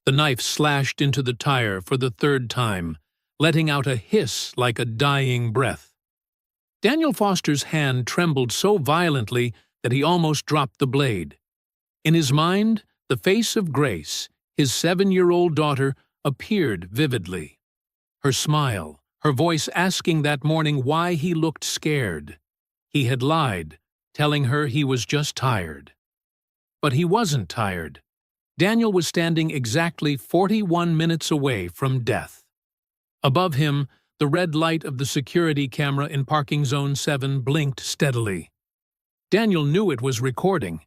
The knife slashed into the tire for the third time, letting out a hiss like a dying breath. Daniel Foster's hand trembled so violently that he almost dropped the blade. In his mind, the face of Grace, his 7-year-old daughter, appeared vividly. Her smile, her voice asking that morning why he looked scared. He had lied, telling her he was just tired. But he wasn't tired. Daniel was standing exactly 41 minutes away from death. Above him, the red light of the security camera in parking zone 7 blinked steadily. Daniel knew it was recording,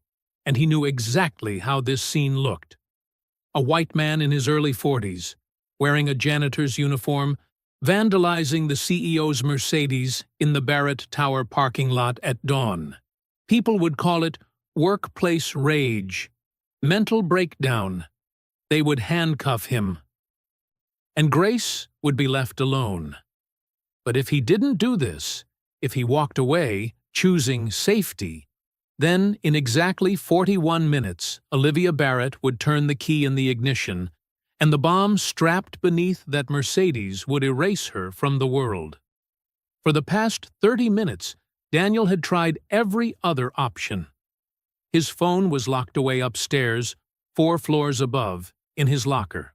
and he knew exactly how this scene looked. A white man in his early 40s, wearing a janitor's uniform, vandalizing the CEO's Mercedes in the Barrett Tower parking lot at dawn. People would call it workplace rage, mental breakdown. They would handcuff him. And Grace would be left alone. But if he didn't do this, if he walked away, choosing safety, then in exactly 41 minutes, Olivia Barrett would turn the key in the ignition, and the bomb strapped beneath that Mercedes would erase her from the world. For the past 30 minutes, Daniel had tried every other option. His phone was locked away upstairs, 4 floors above, in his locker.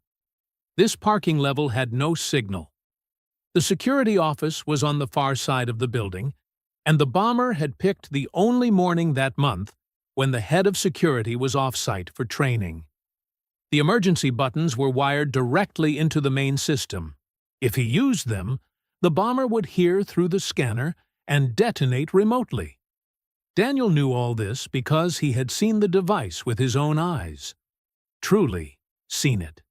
This parking level had no signal. The security office was on the far side of the building, and the bomber had picked the only morning that month when the head of security was off-site for training. The emergency buttons were wired directly into the main system. If he used them, the bomber would hear through the scanner and detonate remotely. Daniel knew all this because he had seen the device with his own eyes. Truly seen it.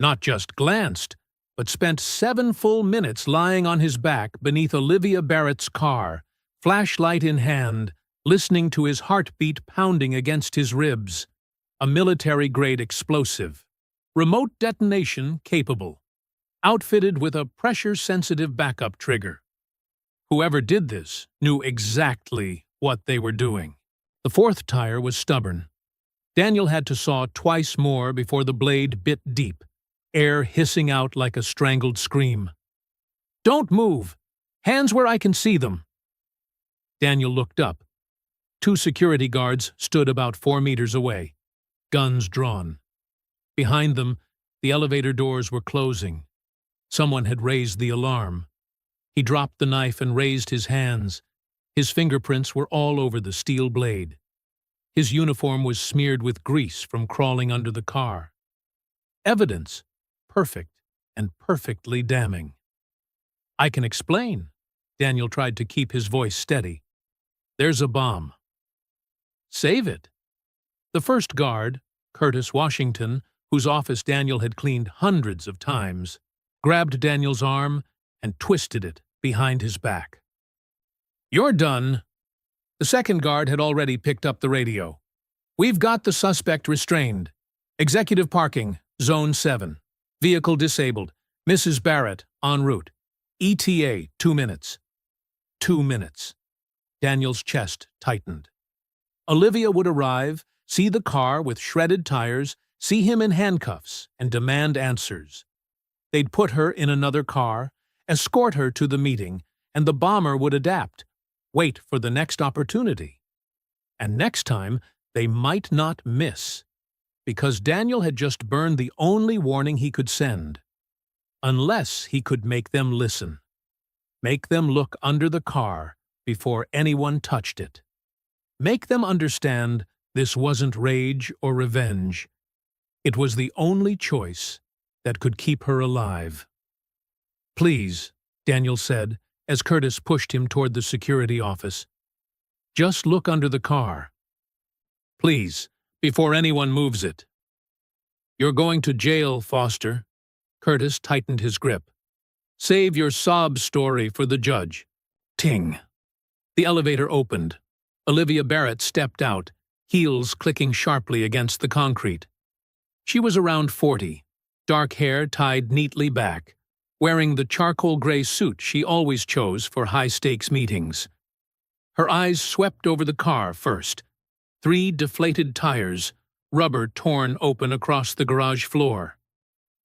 Not just glanced, but spent 7 full minutes lying on his back beneath Olivia Barrett's car, flashlight in hand, listening to his heartbeat pounding against his ribs. A military-grade explosive, remote detonation capable, outfitted with a pressure-sensitive backup trigger. Whoever did this knew exactly what they were doing. The 4th tire was stubborn. Daniel had to saw twice more before the blade bit deep, air hissing out like a strangled scream. "Don't move! Hands where I can see them!" Daniel looked up. 2 security guards stood about 4 meters away, guns drawn. Behind them, the elevator doors were closing. Someone had raised the alarm. He dropped the knife and raised his hands. His fingerprints were all over the steel blade. His uniform was smeared with grease from crawling under the car. Evidence, perfect and perfectly damning. "I can explain." Daniel tried to keep his voice steady. "There's a bomb." "Save it." The first guard, Curtis Washington, whose office Daniel had cleaned hundreds of times, grabbed Daniel's arm and twisted it behind his back. "You're done." The second guard had already picked up the radio. "We've got the suspect restrained. Executive parking, Zone 7. Vehicle disabled. Mrs. Barrett, en route. ETA, 2 minutes. 2 minutes. Daniel's chest tightened. Olivia would arrive, see the car with shredded tires, see him in handcuffs, and demand answers. They'd put her in another car, escort her to the meeting, and the bomber would adapt, wait for the next opportunity. And next time, they might not miss, because Daniel had just burned the only warning he could send. Unless he could make them listen. Make them look under the car before anyone touched it. Make them understand this wasn't rage or revenge. It was the only choice that could keep her alive. "Please," Daniel said, as Curtis pushed him toward the security office. "Just look under the car. Please, before anyone moves it." "You're going to jail, Foster." Curtis tightened his grip. "Save your sob story for the judge." Ting. The elevator opened. Olivia Barrett stepped out, heels clicking sharply against the concrete. She was around 40, dark hair tied neatly back, wearing the charcoal gray suit she always chose for high-stakes meetings. Her eyes swept over the car first. 3 deflated tires, rubber torn open across the garage floor.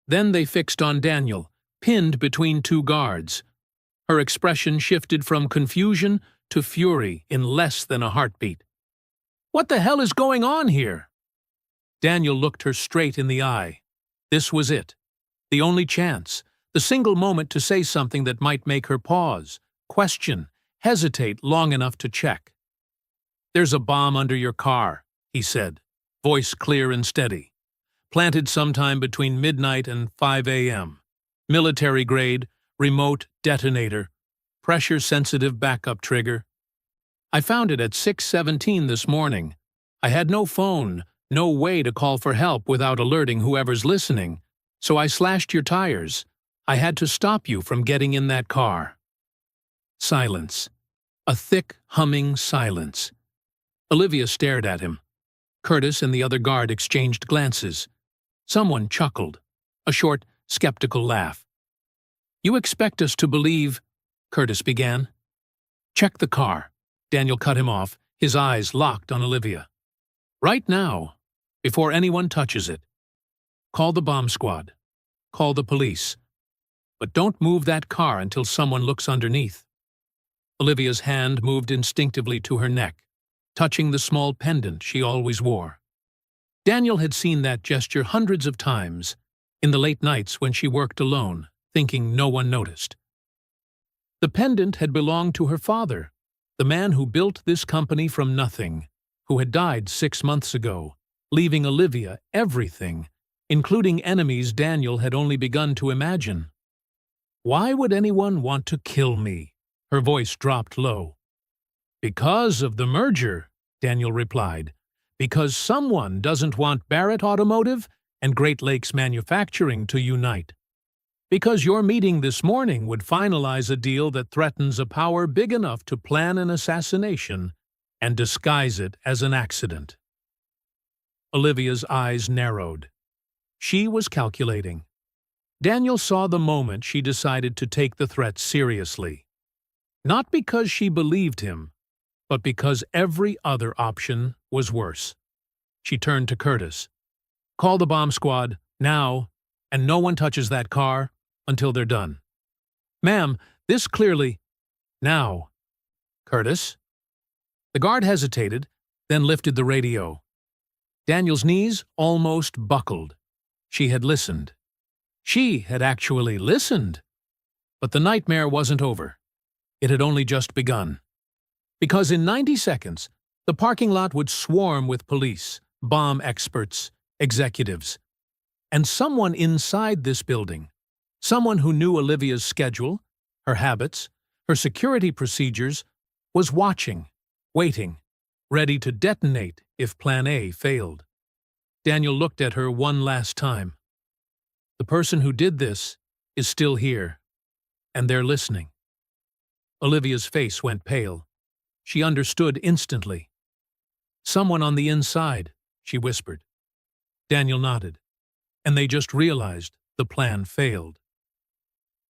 Then they fixed on Daniel, pinned between two guards. Her expression shifted from confusion to fury in less than a heartbeat. "What the hell is going on here?" Daniel looked her straight in the eye. This was it. The only chance. The single moment to say something that might make her pause, question, hesitate long enough to check. "There's a bomb under your car," he said, voice clear and steady. "Planted sometime between midnight and 5 a.m. Military grade, remote detonator, pressure-sensitive backup trigger. I found it at 6:17 this morning. I had no phone, no way to call for help without alerting whoever's listening, so I slashed your tires. I had to stop you from getting in that car." Silence. A thick, humming silence. Olivia stared at him. Curtis and the other guard exchanged glances. Someone chuckled. A short, skeptical laugh. "You expect us to believe—" Curtis began. "Check the car." Daniel cut him off, his eyes locked on Olivia. "Right now, before anyone touches it. Call the bomb squad. Call the police. But don't move that car until someone looks underneath." Olivia's hand moved instinctively to her neck, touching the small pendant she always wore. Daniel had seen that gesture hundreds of times, in the late nights when she worked alone, thinking no one noticed. The pendant had belonged to her father, the man who built this company from nothing, who had died 6 months ago, leaving Olivia everything, including enemies Daniel had only begun to imagine. "Why would anyone want to kill me?" Her voice dropped low. "Because of the merger," Daniel replied. "Because someone doesn't want Barrett Automotive and Great Lakes Manufacturing to unite. Because your meeting this morning would finalize a deal that threatens a power big enough to plan an assassination and disguise it as an accident." Olivia's eyes narrowed. She was calculating. Daniel saw the moment she decided to take the threat seriously. Not because she believed him, but because every other option was worse. She turned to Curtis. "Call the bomb squad, now, and no one touches that car until they're done." "Ma'am, this clearly—" "Now." "Curtis?" The guard hesitated, then lifted the radio. Daniel's knees almost buckled. She had listened. She had actually listened. But the nightmare wasn't over. It had only just begun. Because in 90 seconds, the parking lot would swarm with police, bomb experts, executives. And someone inside this building, someone who knew Olivia's schedule, her habits, her security procedures, was watching, waiting, ready to detonate if Plan A failed. Daniel looked at her one last time. The person who did this is still here, and they're listening. Olivia's face went pale. She understood instantly. "Someone on the inside," she whispered. Daniel nodded, and they just realized the plan failed.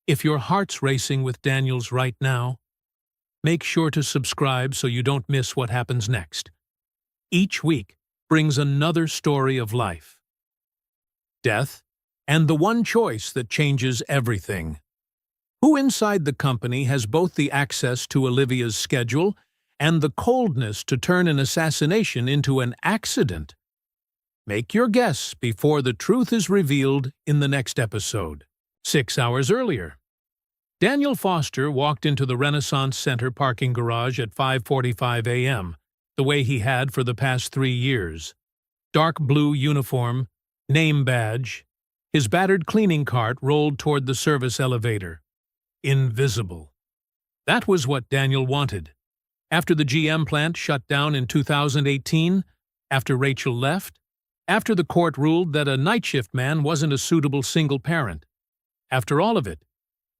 If your heart's racing with Daniel's right now, make sure to subscribe so you don't miss what happens next. Each week brings another story of life, death, and the one choice that changes everything. Who inside the company has both the access to Olivia's schedule and the coldness to turn an assassination into an accident? Make your guess before the truth is revealed in the next episode. 6 hours earlier, Daniel Foster walked into the Renaissance Center parking garage at 5:45 a.m., the way he had for the past 3 years. Dark blue uniform, name badge. His battered cleaning cart rolled toward the service elevator. Invisible. That was what Daniel wanted. After the GM plant shut down in 2018, after Rachel left, after the court ruled that a night shift man wasn't a suitable single parent. After all of it,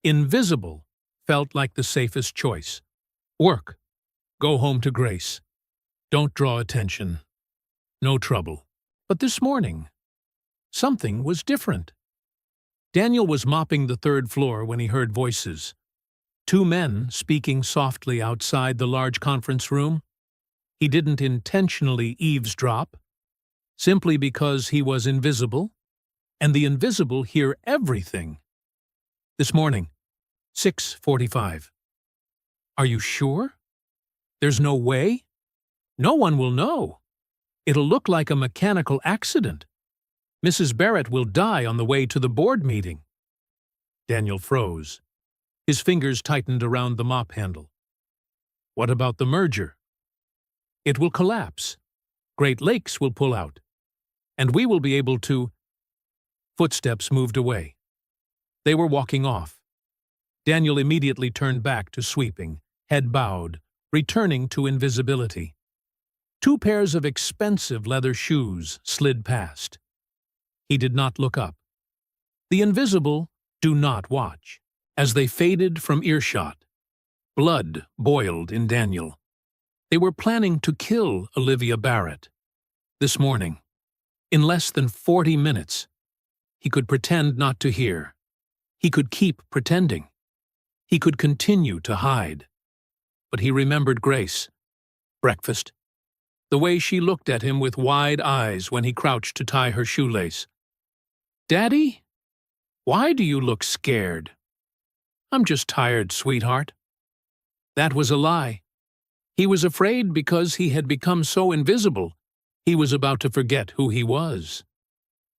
invisible felt like the safest choice. Work. Go home to Grace. Don't draw attention. No trouble. But this morning, something was different. Daniel was mopping the 3rd floor when he heard voices. 2 men speaking softly outside the large conference room. He didn't intentionally eavesdrop. simply because he was invisible, and the invisible hear everything. This morning, 6:45. Are you sure? There's no way? No one will know. It'll look like a mechanical accident. Mrs. Barrett will die on the way to the board meeting. Daniel froze. His fingers tightened around the mop handle. What about the merger? It will collapse. Great Lakes will pull out. And we will be able to... Footsteps moved away. They were walking off. Daniel immediately turned back to sweeping, head bowed, returning to invisibility. 2 pairs of expensive leather shoes slid past. He did not look up. The invisible do not watch. As they faded from earshot, blood boiled in Daniel. They were planning to kill Olivia Barrett. This morning, in less than 40 minutes, he could pretend not to hear. He could keep pretending. He could continue to hide. But he remembered Grace. Breakfast. The way she looked at him with wide eyes when he crouched to tie her shoelace. Daddy? Why do you look scared? I'm just tired, sweetheart. That was a lie. He was afraid because he had become so invisible, he was about to forget who he was.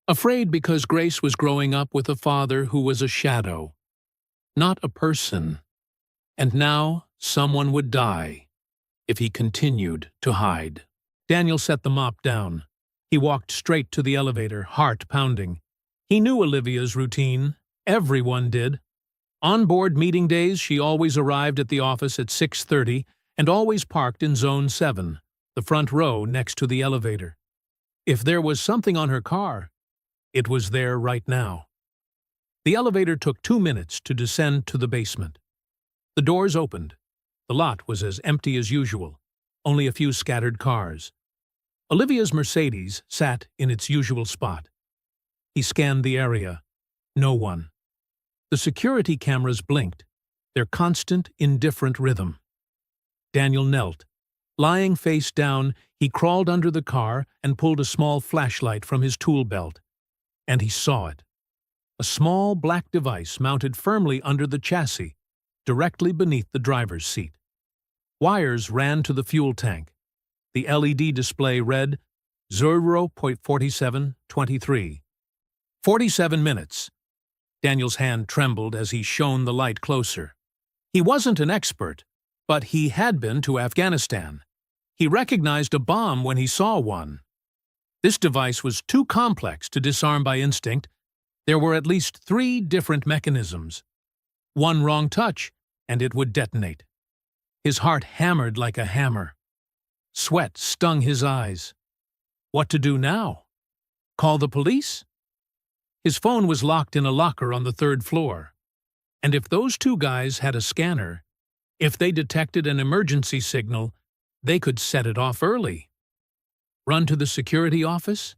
Afraid because Grace was growing up with a father who was a shadow, not a person. And now someone would die if he continued to hide. Daniel set the mop down. He walked straight to the elevator, heart pounding. He knew Olivia's routine. Everyone did. On board meeting days, she always arrived at the office at 6:30 and always parked in Zone 7, the front row next to the elevator. If there was something on her car, it was there right now. The elevator took 2 minutes to descend to the basement. The doors opened. The lot was as empty as usual, only a few scattered cars. Olivia's Mercedes sat in its usual spot. He scanned the area. No one. The security cameras blinked, their constant, indifferent rhythm. Daniel knelt. Lying face down, he crawled under the car and pulled a small flashlight from his tool belt. And he saw it. A small black device mounted firmly under the chassis, directly beneath the driver's seat. Wires ran to the fuel tank. The LED display read 0.4723. 47 minutes. Daniel's hand trembled as he shone the light closer. He wasn't an expert, but he had been to Afghanistan. He recognized a bomb when he saw one. This device was too complex to disarm by instinct. There were at least 3 different mechanisms. One wrong touch, and it would detonate. His heart hammered like a hammer. Sweat stung his eyes. What to do now? Call the police? His phone was locked in a locker on the 3rd floor. And if those 2 guys had a scanner, if they detected an emergency signal, they could set it off early. Run to the security office?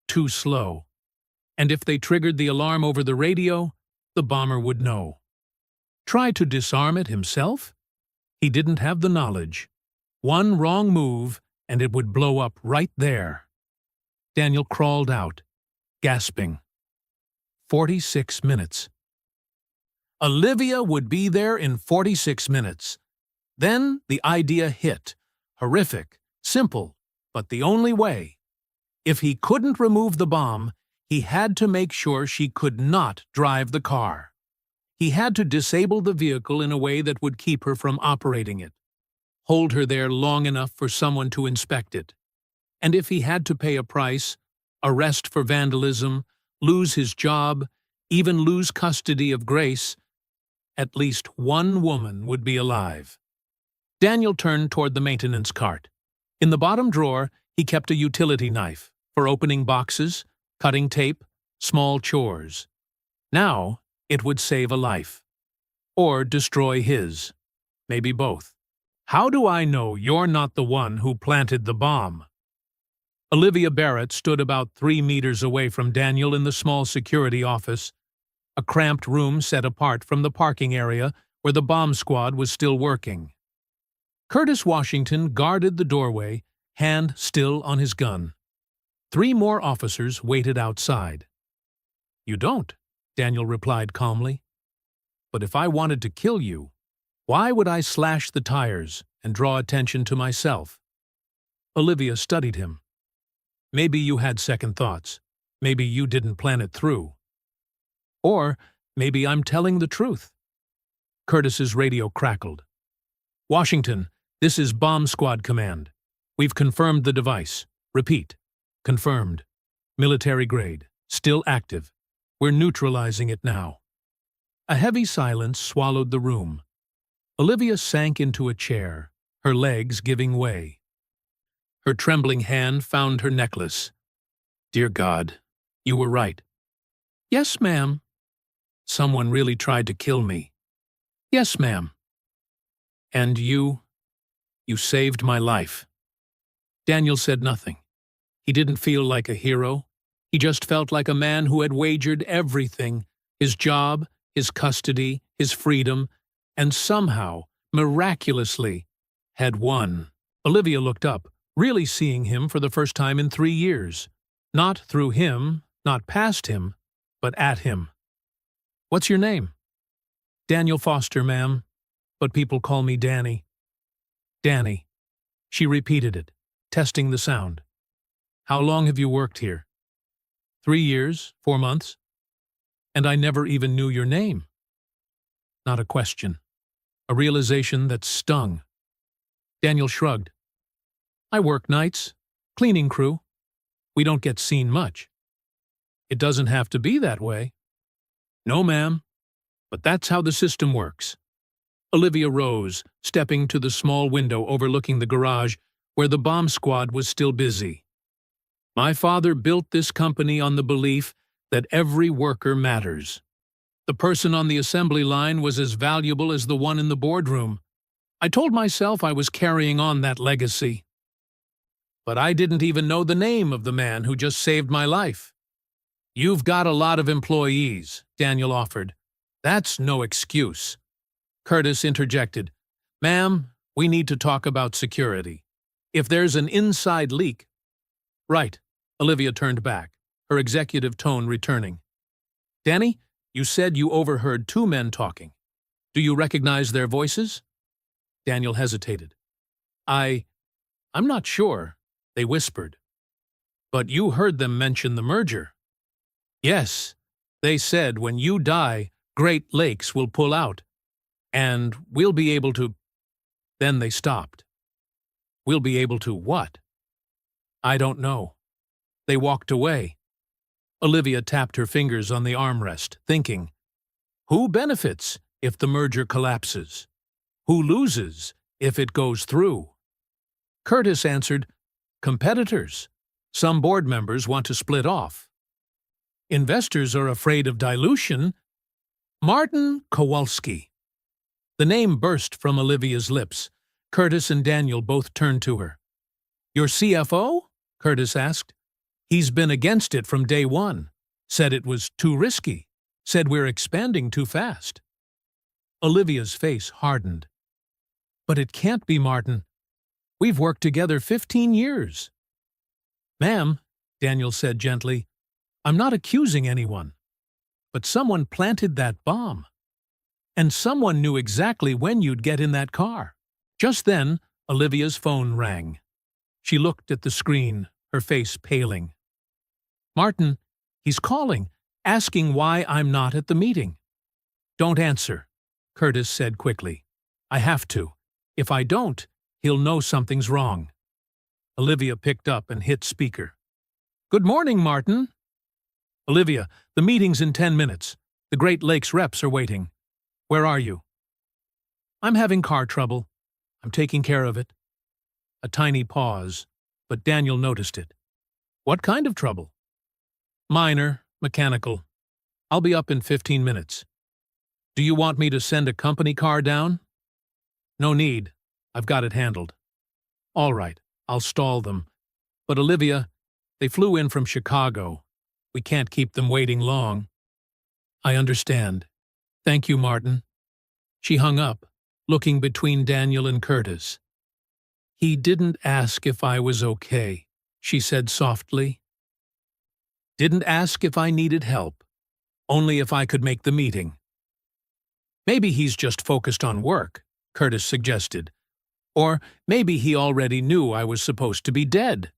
Too slow. And if they triggered the alarm over the radio, the bomber would know. Try to disarm it himself? He didn't have the knowledge. One wrong move, and it would blow up right there. Daniel crawled out, gasping. 46 minutes. Olivia would be there in 46 minutes. Then the idea hit. Horrific, simple, but the only way. If he couldn't remove the bomb, he had to make sure she could not drive the car. He had to disable the vehicle in a way that would keep her from operating it. Hold her there long enough for someone to inspect it. And if he had to pay a price, arrest for vandalism, lose his job, even lose custody of Grace, at least one woman would be alive. Daniel turned toward the maintenance cart. In the bottom drawer, he kept a utility knife for opening boxes, cutting tape, small chores. Now, it would save a life. Or destroy his. Maybe both. How do I know you're not the one who planted the bomb? Olivia Barrett stood about 3 meters away from Daniel in the small security office, a cramped room set apart from the parking area where the bomb squad was still working. Curtis Washington guarded the doorway, hand still on his gun. 3 more officers waited outside. "You don't," Daniel replied calmly. "But if I wanted to kill you, why would I slash the tires and draw attention to myself?" Olivia studied him. "Maybe you had second thoughts. Maybe you didn't plan it through. Or maybe I'm telling the truth." Curtis's radio crackled. "Washington, this is Bomb Squad Command. We've confirmed the device. Repeat. Confirmed. Military grade. Still active. We're neutralizing it now." A heavy silence swallowed the room. Olivia sank into a chair, her legs giving way. Her trembling hand found her necklace. "Dear God, you were right." "Yes, ma'am." "Someone really tried to kill me." "Yes, ma'am." "And you saved my life." Daniel said nothing. He didn't feel like a hero. He just felt like a man who had wagered everything, his job, his custody, his freedom, and somehow, miraculously, had won. Olivia looked up, really seeing him for the first time in 3 years. Not through him, not past him, but at him. "What's your name?" "Daniel Foster, ma'am, but people call me Danny." "Danny." She repeated it, testing the sound. "How long have you worked here?" 3 years, 4 months. And I never even knew your name." Not a question. A realization that stung. Daniel shrugged. "I work nights. Cleaning crew. We don't get seen much." "It doesn't have to be that way." "No, ma'am. But that's how the system works." Olivia rose, stepping to the small window overlooking the garage where the bomb squad was still busy. "My father built this company on the belief that every worker matters. The person on the assembly line was as valuable as the one in the boardroom. I told myself I was carrying on that legacy. But I didn't even know the name of the man who just saved my life." "You've got a lot of employees," Daniel offered. "That's no excuse." Curtis interjected. "Ma'am, we need to talk about security. If there's an inside leak—" "Right." Olivia turned back, her executive tone returning. "Danny, you said you overheard 2 men talking. Do you recognize their voices?" Daniel hesitated. I'm not sure," they whispered. "But you heard them mention the merger." "Yes. They said when you die, Great Lakes will pull out. And we'll be able to—" Then they stopped. "We'll be able to what?" "I don't know." They walked away. Olivia tapped her fingers on the armrest, thinking, who benefits if the merger collapses? Who loses if it goes through? Curtis answered, competitors. Some board members want to split off. Investors are afraid of dilution. Martin Kowalski. The name burst from Olivia's lips. Curtis and Daniel both turned to her. Your CFO? Curtis asked. He's been against it from day one. Said it was too risky. Said we're expanding too fast. Olivia's face hardened. But it can't be, Martin. We've worked together 15 years. Ma'am, Daniel said gently, I'm not accusing anyone. But someone planted that bomb. And someone knew exactly when you'd get in that car. Just then, Olivia's phone rang. She looked at the screen, her face paling. Martin, he's calling, asking why I'm not at the meeting. Don't answer, Curtis said quickly. I have to. If I don't, he'll know something's wrong. Olivia picked up and hit speaker. Good morning, Martin. Olivia, the meeting's in 10 minutes. The Great Lakes reps are waiting. Where are you? I'm having car trouble. I'm taking care of it. A tiny pause, but Daniel noticed it. What kind of trouble? Minor, mechanical. I'll be up in 15 minutes. Do you want me to send a company car down? No need. I've got it handled. All right, I'll stall them. But Olivia, they flew in from Chicago. We can't keep them waiting long. I understand. Thank you, Martin. She hung up, looking between Daniel and Curtis. He didn't ask if I was okay, she said softly. Didn't ask if I needed help, only if I could make the meeting. Maybe he's just focused on work, Curtis suggested. Or maybe he already knew I was supposed to be dead,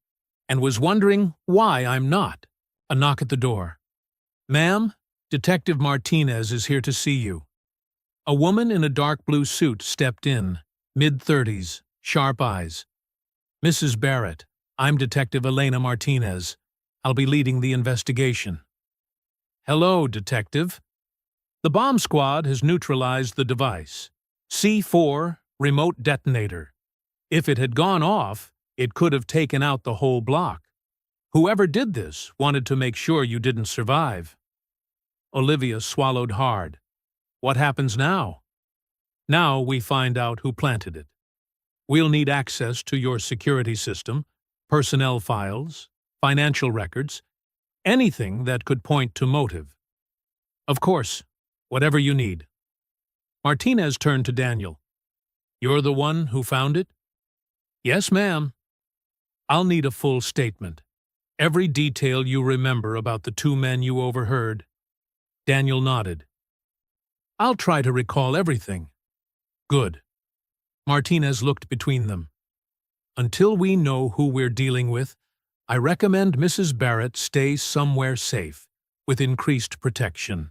and was wondering why I'm not. A knock at the door. "Ma'am, Detective Martinez is here to see you." A woman in a dark blue suit stepped in, mid-30s, sharp eyes. "Mrs. Barrett, I'm Detective Elena Martinez. I'll be leading the investigation." "Hello, Detective." "The bomb squad has neutralized the device. C4, remote detonator. If it had gone off, it could have taken out the whole block. Whoever did this wanted to make sure you didn't survive." Olivia swallowed hard. "What happens now?" "Now we find out who planted it. We'll need access to your security system, personnel files, financial records, anything that could point to motive. Of course, whatever you need." Martinez turned to Daniel. "You're the one who found it?" "Yes, ma'am." "I'll need a full statement. Every detail you remember about the two men you overheard." Daniel nodded. "I'll try to recall everything." "Good." Martinez looked between them. "Until we know who we're dealing with, I recommend Mrs. Barrett stay somewhere safe, with increased protection.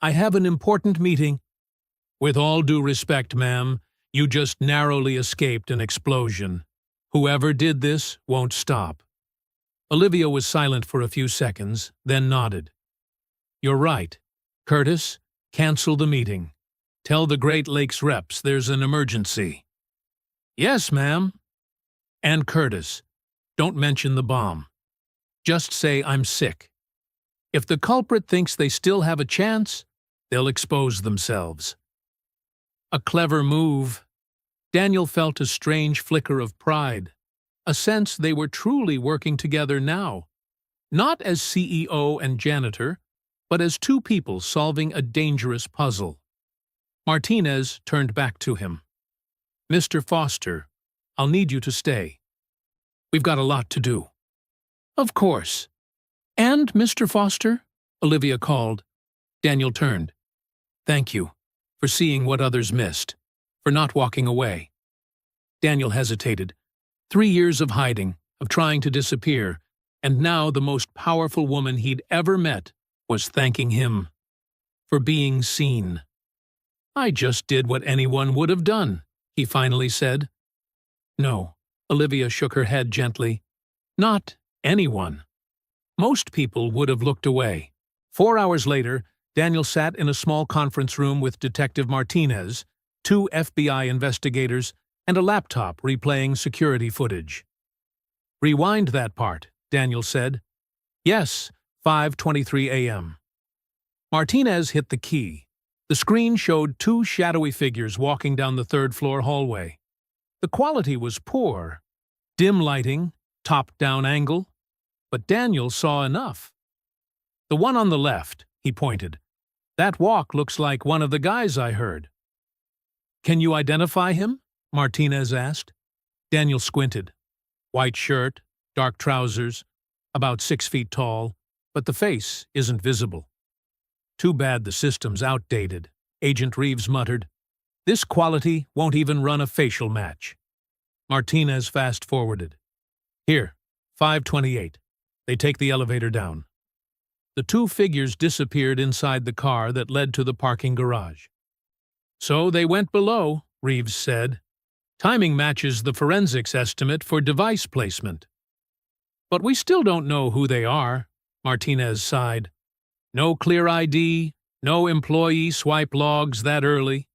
I have an important meeting." "With all due respect, ma'am, you just narrowly escaped an explosion. Whoever did this won't stop." Olivia was silent for a few seconds, then nodded. "You're right. Curtis, cancel the meeting. Tell the Great Lakes reps there's an emergency." "Yes, ma'am." "And Curtis, don't mention the bomb. Just say I'm sick. If the culprit thinks they still have a chance, they'll expose themselves." A clever move. Daniel felt a strange flicker of pride, a sense they were truly working together now, not as CEO and janitor, but as two people solving a dangerous puzzle. Martinez turned back to him. "Mr. Foster, I'll need you to stay. We've got a lot to do." "Of course." "And Mr. Foster?" Olivia called. Daniel turned. "Thank you for seeing what others missed, for not walking away." Daniel hesitated. 3 years of hiding, of trying to disappear, and now the most powerful woman he'd ever met was thanking him for being seen. "I just did what anyone would have done," he finally said. "No," Olivia shook her head gently. "Not anyone. Most people would have looked away." 4 hours later, Daniel sat in a small conference room with Detective Martinez, 2 FBI investigators, and a laptop replaying security footage. "Rewind that part," Daniel said. "Yes, 5:23 a.m. Martinez hit the key. The screen showed 2 shadowy figures walking down the 3rd-floor hallway. The quality was poor. Dim lighting, top-down angle. But Daniel saw enough. "The one on the left," he pointed. "That walk looks like one of the guys I heard." "Can you identify him?" Martinez asked. Daniel squinted. White shirt, dark trousers, about 6 feet tall, but the face isn't visible. "Too bad the system's outdated," Agent Reeves muttered. "This quality won't even run a facial match." Martinez fast-forwarded. "Here, 5:28. They take the elevator down." The 2 figures disappeared inside the car that led to the parking garage. "So they went below," Reeves said. "Timing matches the forensics estimate for device placement." "But we still don't know who they are," Martinez sighed. "No clear ID, no employee swipe logs that early."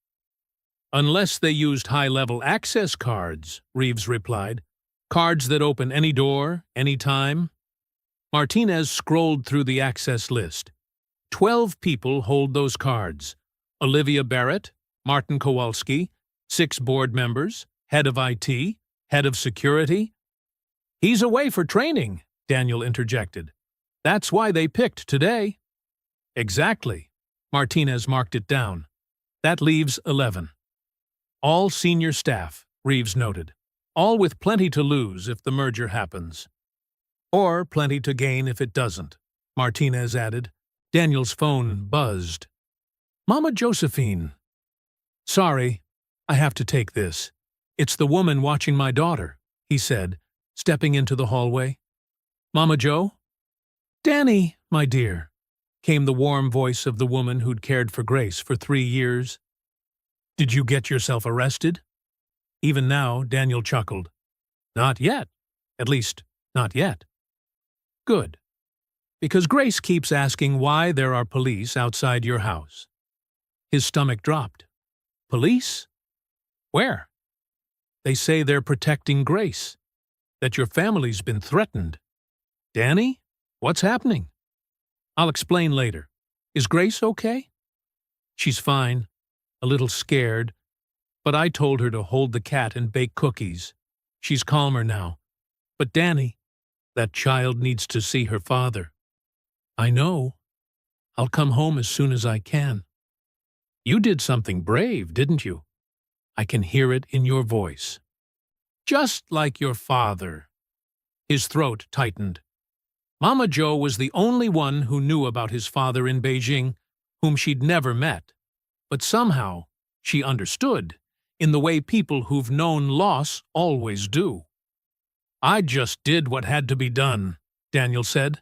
"Unless they used high-level access cards," Reeves replied. "Cards that open any door, any time." Martinez scrolled through the access list. 12 people hold those cards. Olivia Barrett, Martin Kowalski, 6 board members, head of IT, head of security. "He's away for training," Daniel interjected. "That's why they picked today." "Exactly." Martinez marked it down. "That leaves 11. All senior staff," Reeves noted. "All with plenty to lose if the merger happens. Or plenty to gain if it doesn't." Martinez added. Daniel's phone buzzed. Mama Josephine. Sorry, I have to take this. It's the woman watching my daughter, he said, stepping into the hallway. Mama Jo? Danny, my dear, came the warm voice of the woman who'd cared for Grace for 3 years. Did you get yourself arrested? Even now, Daniel chuckled. Not yet. At least, not yet. Good. Because Grace keeps asking why there are police outside your house. His stomach dropped. Police? Where? They say they're protecting Grace, that your family's been threatened. Danny, what's happening? I'll explain later. Is Grace okay? She's fine, a little scared, but I told her to hold the cat and bake cookies. She's calmer now. But Danny, that child needs to see her father. I know. I'll come home as soon as I can. You did something brave, didn't you? I can hear it in your voice. Just like your father. His throat tightened. Mama Jo was the only one who knew about his father in Beijing, whom she'd never met. But somehow, she understood, in the way people who've known loss always do. I just did what had to be done, Daniel said.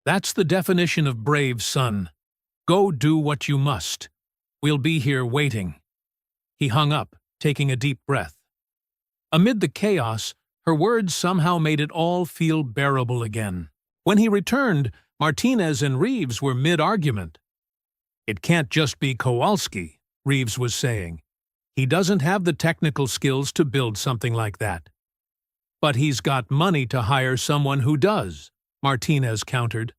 That's the definition of brave, son. Go do what you must. We'll be here waiting. He hung up, taking a deep breath. Amid the chaos, her words somehow made it all feel bearable again. When he returned, Martinez and Reeves were mid-argument. It can't just be Kowalski, Reeves was saying. He doesn't have the technical skills to build something like that. But he's got money to hire someone who does, Martinez countered.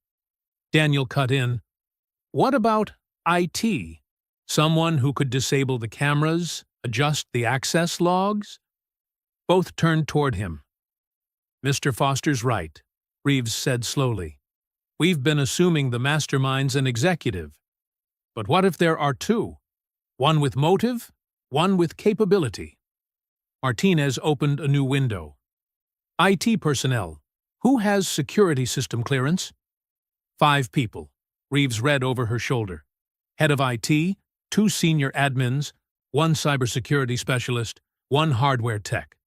Daniel cut in. What about IT? Someone who could disable the cameras, adjust the access logs? Both turned toward him. Mr. Foster's right, Reeves said slowly. We've been assuming the mastermind's an executive. But what if there are two? One with motive, one with capability. Martinez opened a new window. IT personnel. Who has security system clearance? 5 people. Reeves read over her shoulder. Head of IT, 2 senior admins, 1 cybersecurity specialist, 1 hardware tech.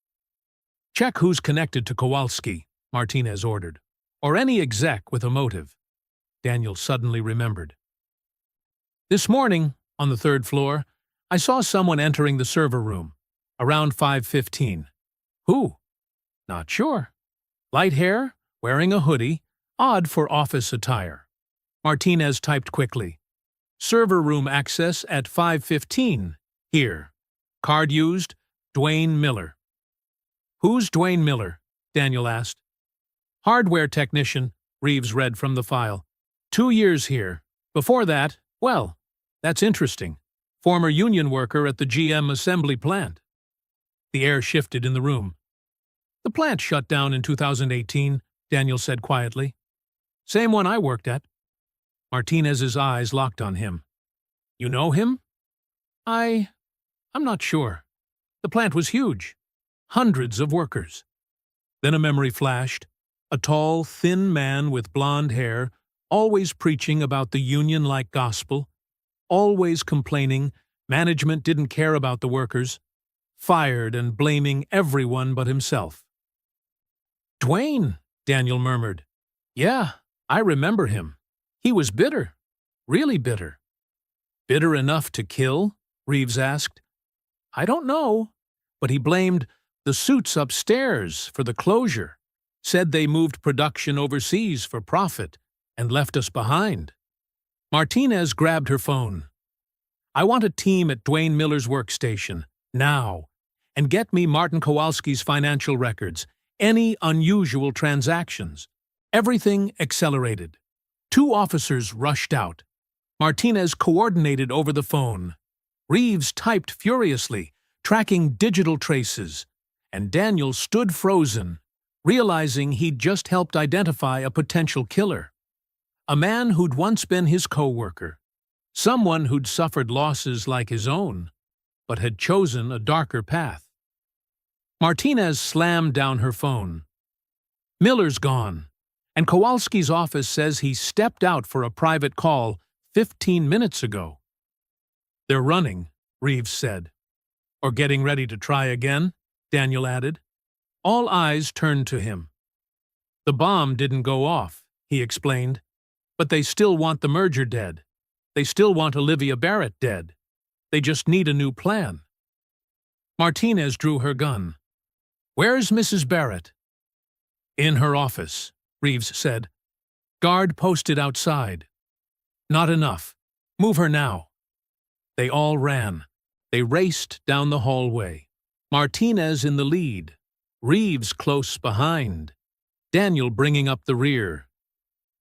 Check who's connected to Kowalski, Martinez ordered. Or any exec with a motive. Daniel suddenly remembered. This morning, on the 3rd floor, I saw someone entering the server room, around 5:15. Who? Not sure. Light hair, wearing a hoodie, odd for office attire. Martinez typed quickly. Server room access at 5:15. Here. Card used, Dwayne Miller. Who's Dwayne Miller? Daniel asked. Hardware technician, Reeves read from the file. 2 years here. Before that, well, that's interesting. Former union worker at the GM assembly plant. The air shifted in the room. The plant shut down in 2018, Daniel said quietly. Same one I worked at. Martinez's eyes locked on him. You know him? I'm not sure. The plant was huge. Hundreds of workers. Then a memory flashed. A tall, thin man with blonde hair, always preaching about the union-like gospel, always complaining management didn't care about the workers, fired and blaming everyone but himself. Dwayne, Daniel murmured. Yeah, I remember him. He was bitter. Really bitter. Bitter enough to kill? Reeves asked. I don't know, but he blamed the suits upstairs for the closure, said they moved production overseas for profit and left us behind. Martinez grabbed her phone. I want a team at Dwayne Miller's workstation, now, and get me Martin Kowalski's financial records, any unusual transactions. Everything accelerated. 2 officers rushed out. Martinez coordinated over the phone. Reeves typed furiously, tracking digital traces, and Daniel stood frozen, realizing he'd just helped identify a potential killer. A man who'd once been his co-worker, someone who'd suffered losses like his own, but had chosen a darker path. Martinez slammed down her phone. Miller's gone, And Kowalski's office says he stepped out for a private call 15 minutes ago. They're running, Reeves said. Or getting ready to try again, Daniel added. All eyes turned to him. The bomb didn't go off, he explained, but they still want the merger dead. They still want Olivia Barrett dead. They just need a new plan. Martinez drew her gun. Where's Mrs. Barrett? In her office, Reeves said. Guard posted outside. Not enough. Move her now. They all ran. They raced down the hallway. Martinez in the lead. Reeves close behind. Daniel bringing up the rear.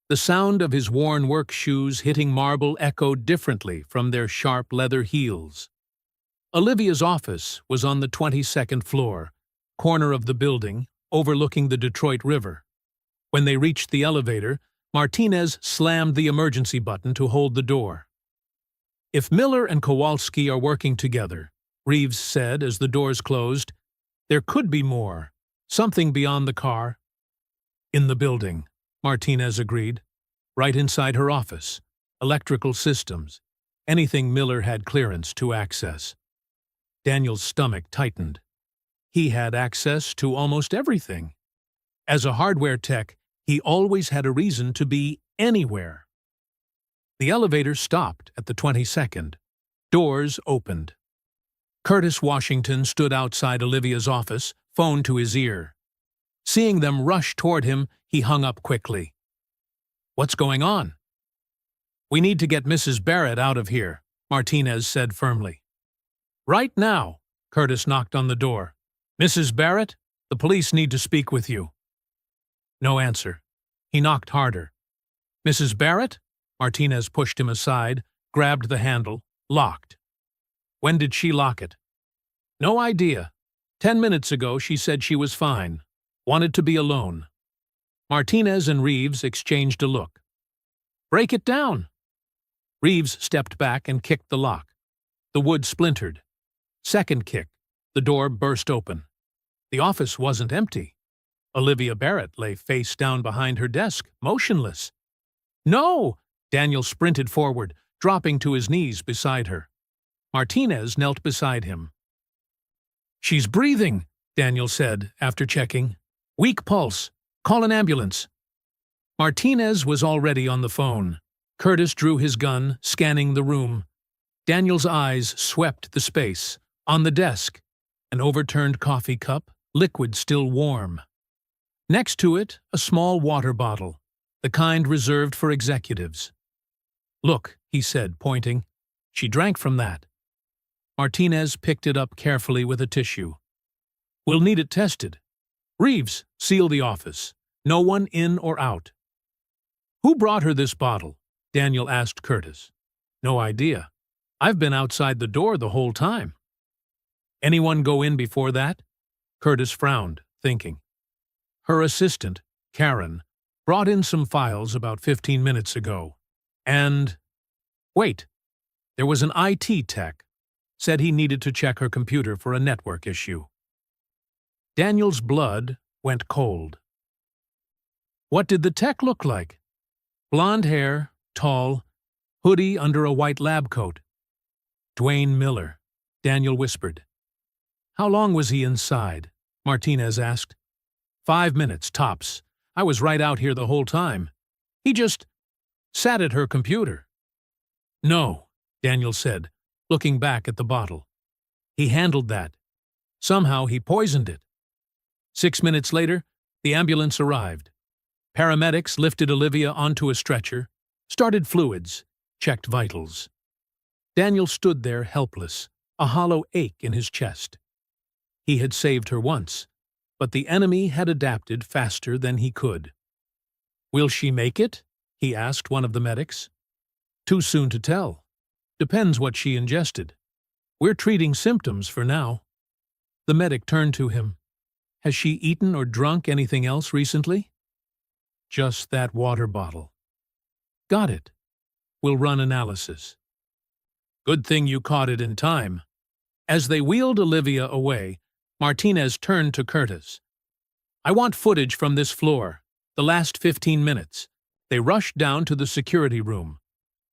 The sound of his worn work shoes hitting marble echoed differently from their sharp leather heels. Olivia's office was on the 22nd floor, corner of the building, overlooking the Detroit River. When they reached the elevator, Martinez slammed the emergency button to hold the door. If Miller and Kowalski are working together, Reeves said as the doors closed, there could be more, something beyond the car. In the building, Martinez agreed, right inside her office, electrical systems, anything Miller had clearance to access. Daniel's stomach tightened. He had access to almost everything. As a hardware tech, he always had a reason to be anywhere. The elevator stopped at the 22nd. Doors opened. Curtis Washington stood outside Olivia's office, phone to his ear. Seeing them rush toward him, he hung up quickly. What's going on? We need to get Mrs. Barrett out of here, Martinez said firmly. Right now, Curtis knocked on the door. Mrs. Barrett, the police need to speak with you. No answer. He knocked harder. Mrs. Barrett? Martinez pushed him aside, grabbed the handle, locked. When did she lock it? No idea. 10 minutes ago she said she was fine. Wanted to be alone. Martinez and Reeves exchanged a look. Break it down. Reeves stepped back and kicked the lock. The wood splintered. Second kick. The door burst open. The office wasn't empty. Olivia Barrett lay face down behind her desk, motionless. No! Daniel sprinted forward, dropping to his knees beside her. Martinez knelt beside him. She's breathing, Daniel said after checking. Weak pulse. Call an ambulance. Martinez was already on the phone. Curtis drew his gun, scanning the room. Daniel's eyes swept the space. On the desk, an overturned coffee cup, liquid still warm. Next to it, a small water bottle, the kind reserved for executives. Look, he said, pointing. She drank from that. Martinez picked it up carefully with a tissue. We'll need it tested. Reeves, seal the office. No one in or out. Who brought her this bottle? Daniel asked Curtis. No idea. I've been outside the door the whole time. Anyone go in before that? Curtis frowned, thinking. Her assistant, Karen, brought in some files about 15 minutes ago. And... Wait. There was an IT tech. Said he needed to check her computer for a network issue. Daniel's blood went cold. What did the tech look like? Blonde hair, tall, hoodie under a white lab coat. Dwayne Miller, Daniel whispered. How long was he inside? Martinez asked. 5 minutes, tops. I was right out here the whole time. He just sat at her computer. No, Daniel said, looking back at the bottle. He handled that. Somehow he poisoned it. 6 minutes later, the ambulance arrived. Paramedics lifted Olivia onto a stretcher, started fluids, checked vitals. Daniel stood there helpless, a hollow ache in his chest. He had saved her once, but the enemy had adapted faster than he could. Will she make it? He asked one of the medics. Too soon to tell. Depends what she ingested. We're treating symptoms for now. The medic turned to him. Has she eaten or drunk anything else recently? Just that water bottle. Got it. We'll run analysis. Good thing you caught it in time. As they wheeled Olivia away, Martinez turned to Curtis. I want footage from this floor. The last 15 minutes. They rushed down to the security room.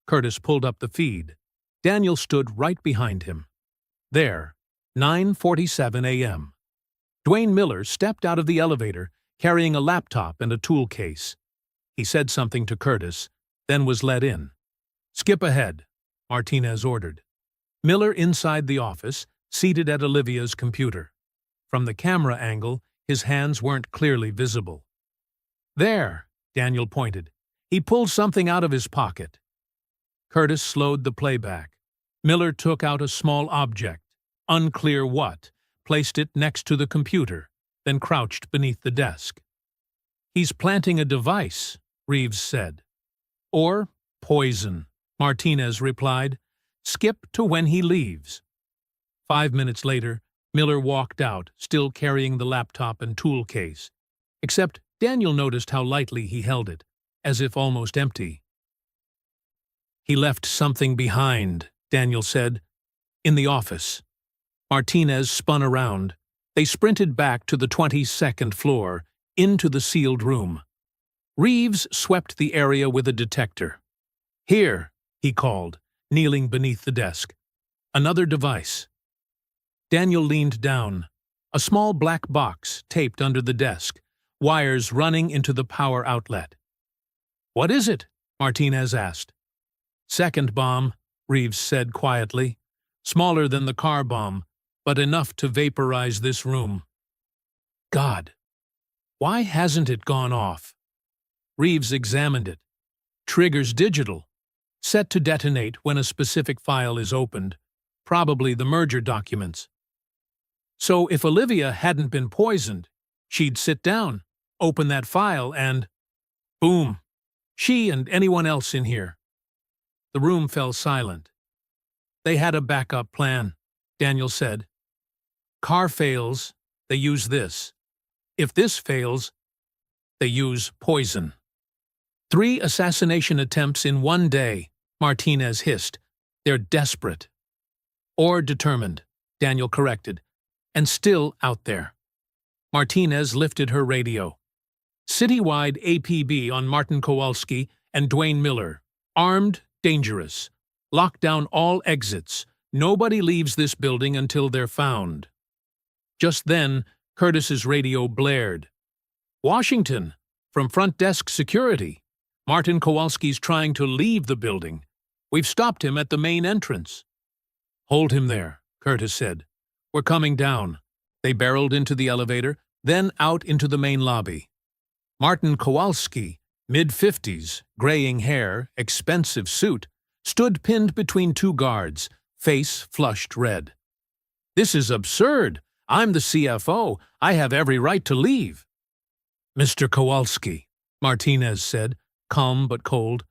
Curtis pulled up the feed. Daniel stood right behind him. There, 9:47 a.m. Dwayne Miller stepped out of the elevator, carrying a laptop and a tool case. He said something to Curtis, then was let in. "Skip ahead," Martinez ordered. Miller inside the office, seated at Olivia's computer. From the camera angle, his hands weren't clearly visible. "There," Daniel pointed. He pulled something out of his pocket. Curtis slowed the playback. Miller took out a small object, unclear what, placed it next to the computer, then crouched beneath the desk. "He's planting a device," Reeves said. "Or poison," Martinez replied. "Skip to when he leaves." 5 minutes later, Miller walked out, still carrying the laptop and tool case. Except Daniel noticed how lightly he held it, as if almost empty. "He left something behind," Daniel said. "In the office." Martinez spun around. They sprinted back to the 22nd floor, into the sealed room. Reeves swept the area with a detector. "Here," he called, kneeling beneath the desk. "Another device." Daniel leaned down. A small black box taped under the desk, wires running into the power outlet. "What is it?" Martinez asked. "Second bomb," Reeves said quietly. "Smaller than the car bomb, but enough to vaporize this room." "God, why hasn't it gone off?" Reeves examined it. "Trigger's digital. Set to detonate when a specific file is opened, probably the merger documents. So if Olivia hadn't been poisoned, she'd sit down, open that file, and boom, she and anyone else in here." The room fell silent. "They had a backup plan," Daniel said. "Car fails, they use this. If this fails, they use poison." 3 assassination attempts in one day, Martinez hissed. "They're desperate." "Or determined," Daniel corrected. "And still out there." Martinez lifted her radio. "Citywide APB on Martin Kowalski and Dwayne Miller. Armed, dangerous. Lock down all exits. Nobody leaves this building until they're found." Just then, Curtis's radio blared. "Washington, from front desk security. Martin Kowalski's trying to leave the building. We've stopped him at the main entrance." "Hold him there," Curtis said. "We're coming down." They barreled into the elevator, then out into the main lobby. Martin Kowalski, mid-50s, graying hair, expensive suit, stood pinned between 2 guards, face flushed red. "This is absurd. I'm the CFO. I have every right to leave." "Mr. Kowalski," Martinez said, calm but cold.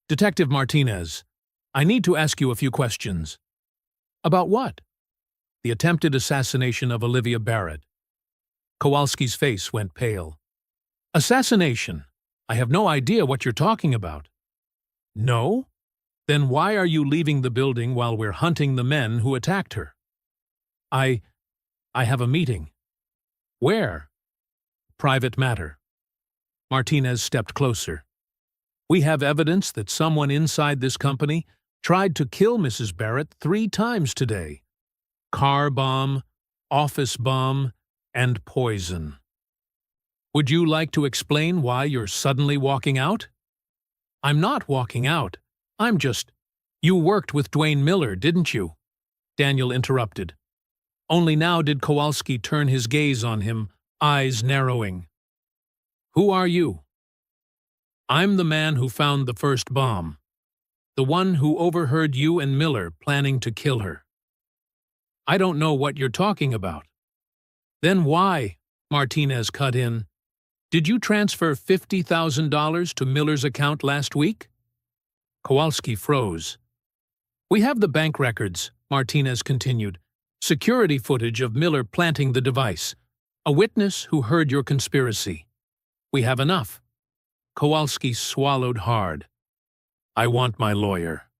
"Detective Martinez, I need to ask you a few questions." "About what?" "The attempted assassination of Olivia Barrett." Kowalski's face went pale. "Assassination? I have no idea what you're talking about." "No? Then why are you leaving the building while we're hunting the men who attacked her?" I have a meeting." "Where?" "Private matter." Martinez stepped closer. "We have evidence that someone inside this company tried to kill Mrs. Barrett 3 times today. Car bomb, office bomb, and poison. Would you like to explain why you're suddenly walking out?" "I'm not walking out. I'm just—" "You worked with Dwayne Miller, didn't you?" Daniel interrupted. Only now did Kowalski turn his gaze on him, eyes narrowing. "Who are you?" "I'm the man who found the first bomb. The one who overheard you and Miller planning to kill her." "I don't know what you're talking about." "Then why?" Martinez cut in. "Did you transfer $50,000 to Miller's account last week?" Kowalski froze. "We have the bank records," Martinez continued. "Security footage of Miller planting the device. A witness who heard your conspiracy. We have enough." Kowalski swallowed hard. "I want my lawyer."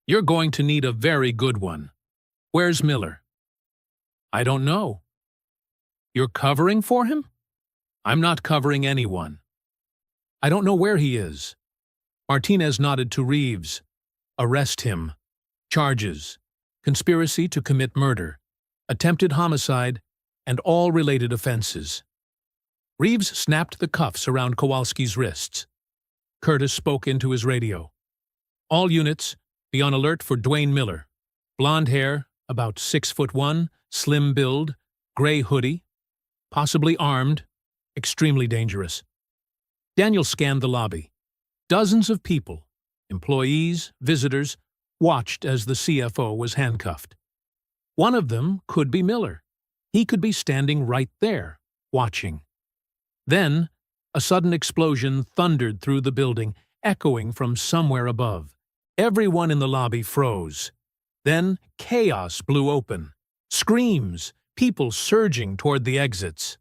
"You're going to need a very good one. Where's Miller?" "I don't know." "You're covering for him?" "I'm not covering anyone. I don't know where he is. Martinez nodded to Reeves. Arrest him. Charges: conspiracy to commit murder, attempted homicide, and all related offenses. Reeves snapped the cuffs around Kowalski's wrists. Curtis spoke into his radio. All units, be on alert for Dwayne Miller. Blonde hair, about 6'1", slim build, gray hoodie, possibly armed, extremely dangerous. Daniel scanned the lobby. Dozens of people, employees, visitors, watched as the CFO was handcuffed. One of them could be Miller. He could be standing right there, watching. Then, a sudden explosion thundered through the building, echoing from somewhere above. Everyone in the lobby froze. Then, chaos blew open. Screams, people surging toward the exits.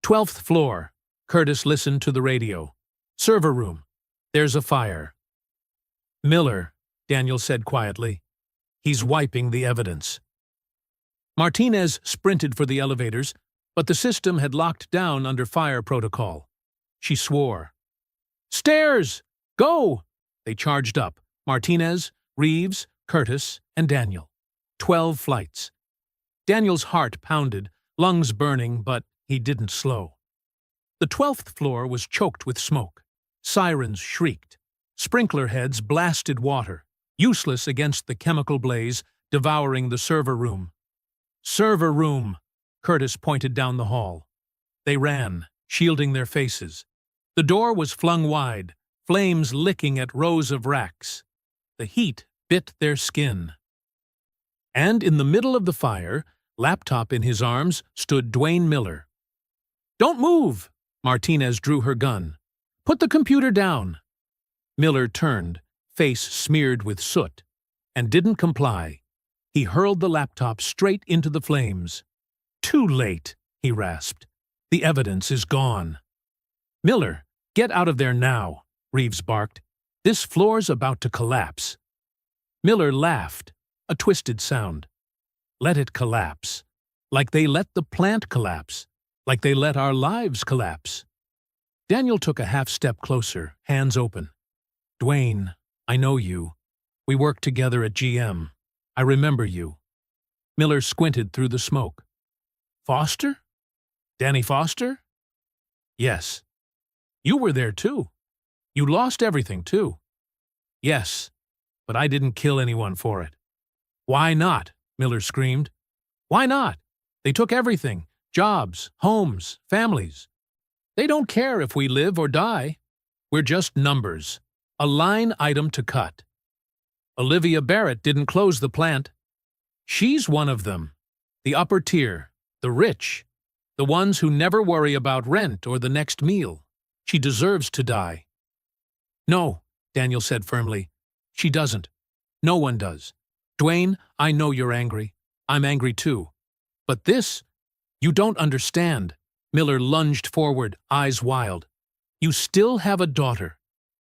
12th floor. Curtis listened to the radio. Server room. There's a fire. Miller, Daniel said quietly. He's wiping the evidence. Martinez sprinted for the elevators, but the system had locked down under fire protocol. She swore. Stairs! Go! They charged up. Martinez, Reeves, Curtis, and Daniel. 12 flights. Daniel's heart pounded, lungs burning, but he didn't slow. The 12th floor was choked with smoke. Sirens shrieked. Sprinkler heads blasted water, useless against the chemical blaze devouring the server room. Server room! Curtis pointed down the hall. They ran, shielding their faces. The door was flung wide, flames licking at rows of racks. The heat bit their skin. And in the middle of the fire, laptop in his arms, stood Dwayne Miller. Don't move! Martinez drew her gun. Put the computer down. Miller turned, face smeared with soot, and didn't comply. He hurled the laptop straight into the flames. Too late, he rasped. The evidence is gone. Miller, get out of there now, Reeves barked. This floor's about to collapse. Miller laughed, a twisted sound. Let it collapse. Like they let the plant collapse. Like they let our lives collapse. Daniel took a half-step closer, hands open. Dwayne, I know you. We worked together at GM. I remember you. Miller squinted through the smoke. Foster? Danny Foster? Yes. You were there too. You lost everything too. Yes, but I didn't kill anyone for it. Why not? Miller screamed. Why not? They took everything. Jobs, homes, families. They don't care if we live or die. We're just numbers. A line item to cut. Olivia Barrett didn't close the plant. She's one of them. The upper tier, the rich, the ones who never worry about rent or the next meal. She deserves to die. No, Daniel said firmly. She doesn't. No one does. Dwayne, I know you're angry. I'm angry too. But this, you don't understand. Miller lunged forward, eyes wild. You still have a daughter.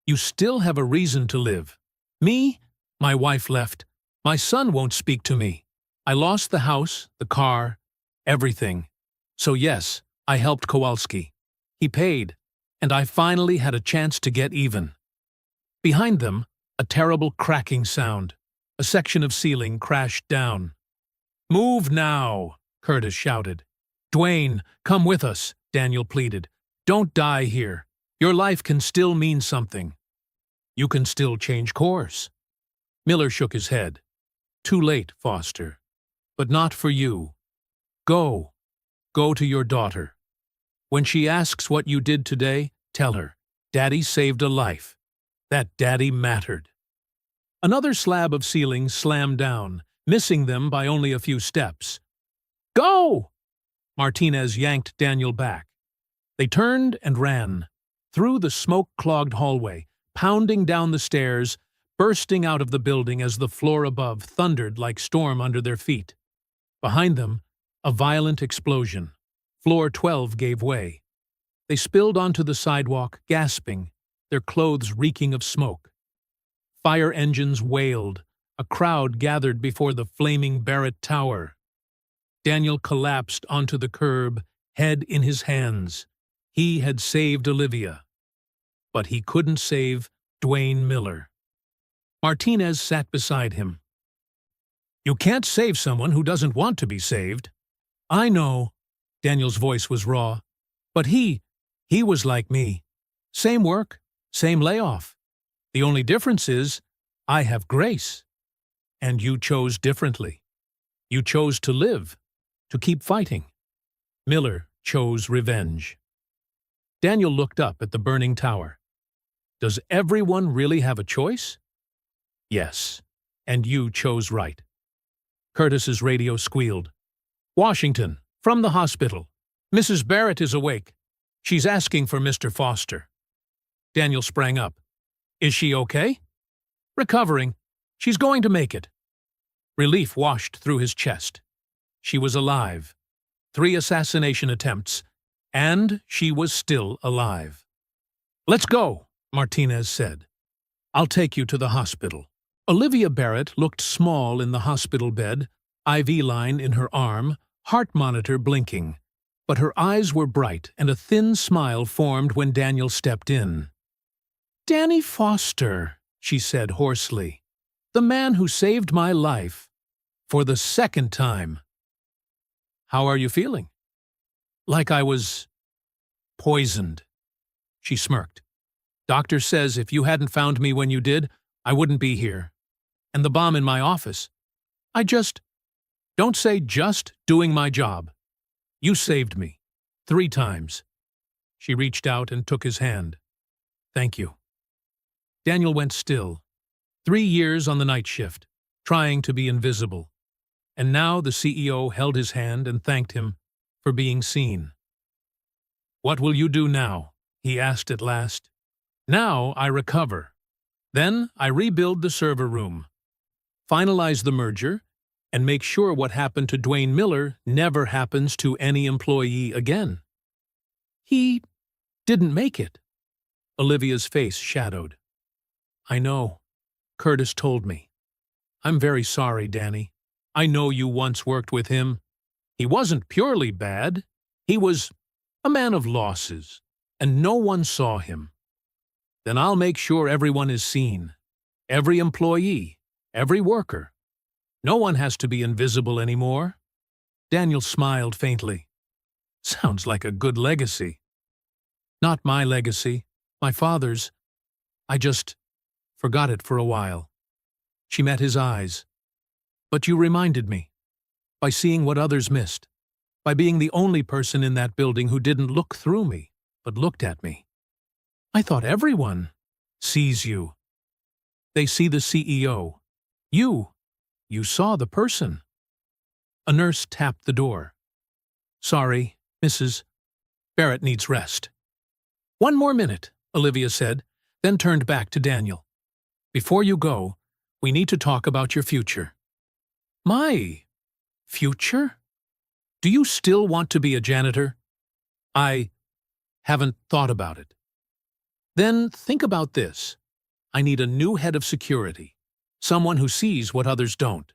You still have a reason to live. Me? My wife left. My son won't speak to me. I lost the house, the car, everything. So yes, I helped Kowalski. He paid, and I finally had a chance to get even. Behind them, a terrible cracking sound. A section of ceiling crashed down. Move now, Curtis shouted. Dwayne, come with us, Daniel pleaded. Don't die here. Your life can still mean something. You can still change course. Miller shook his head. Too late, Foster. But not for you. Go. Go to your daughter. When she asks what you did today, tell her, Daddy saved a life. That Daddy mattered. Another slab of ceiling slammed down, missing them by only a few steps. Go! Martinez yanked Daniel back. They turned and ran, through the smoke-clogged hallway, pounding down the stairs, bursting out of the building as the floor above thundered like storm under their feet. Behind them, a violent explosion. Floor 12 gave way. They spilled onto the sidewalk, gasping, their clothes reeking of smoke. Fire engines wailed. A crowd gathered before the flaming Barrett Tower. Daniel collapsed onto the curb, head in his hands. He had saved Olivia. but he couldn't save Dwayne Miller. Martinez sat beside him. "You can't save someone who doesn't want to be saved." "I know," Daniel's voice was raw, "but he was like me. Same work, same layoff. The only difference is I have grace. And you chose differently. You chose to live, to keep fighting. Miller chose revenge." Daniel looked up at the burning tower. "Does everyone really have a choice?" "Yes, and you chose right." Curtis's radio squealed. "Washington, from the hospital. Mrs. Barrett is awake. She's asking for Mr. Foster." Daniel sprang up. "Is she okay?" "Recovering. She's going to make it." Relief washed through his chest. She was alive. 3 assassination attempts, and she was still alive. "Let's go," Martinez said. "I'll take you to the hospital." Olivia Barrett looked small in the hospital bed, IV line in her arm, heart monitor blinking. But her eyes were bright, and a thin smile formed when Daniel stepped in. "Danny Foster," she said hoarsely. "The man who saved my life. For the 2nd time." "How are you feeling?" "Like I was poisoned." She smirked. "Doctor says if you hadn't found me when you did, I wouldn't be here. And the bomb in my office. Don't say just doing my job. You saved me. 3 times. She reached out and took his hand. "Thank you." Daniel went still. 3 years on the night shift, trying to be invisible. And now the CEO held his hand and thanked him for being seen. "What will you do now?" he asked at last. "Now I recover. Then I rebuild the server room, finalize the merger, and make sure what happened to Dwayne Miller never happens to any employee again." "He didn't make it." Olivia's face shadowed. "I know. Curtis told me. I'm very sorry, Danny. I know you once worked with him. He wasn't purely bad. He was a man of losses, and no one saw him. Then I'll make sure everyone is seen. Every employee, every worker. No one has to be invisible anymore." Daniel smiled faintly. "Sounds like a good legacy." "Not my legacy. My father's. I just forgot it for a while." She met his eyes. "But you reminded me. By seeing what others missed. By being the only person in that building who didn't look through me, but looked at me. I thought everyone sees you. They see the CEO. You saw the person." A nurse tapped the door. "Sorry, Mrs. Barrett needs rest." "1 more minute," Olivia said, then turned back to Daniel. "Before you go, we need to talk about your future." "My future? Do you still want to be a janitor?" "I haven't thought about it." "Then think about this. I need a new head of security. Someone who sees what others don't,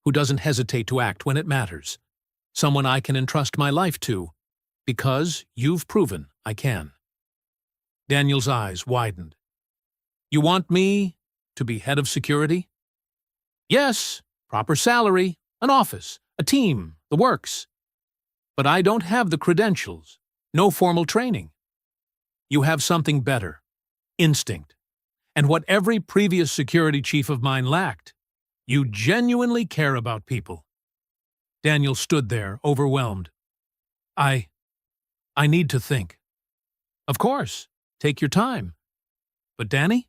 who doesn't hesitate to act when it matters. Someone I can entrust my life to, because you've proven I can." Daniel's eyes widened. "You want me to be head of security?" "Yes, proper salary, an office, a team, the works. But I don't have the credentials, no formal training. You have something better, instinct. And what every previous security chief of mine lacked, you genuinely care about people." Daniel stood there, overwhelmed. I need to think." "Of course, take your time. But Danny?"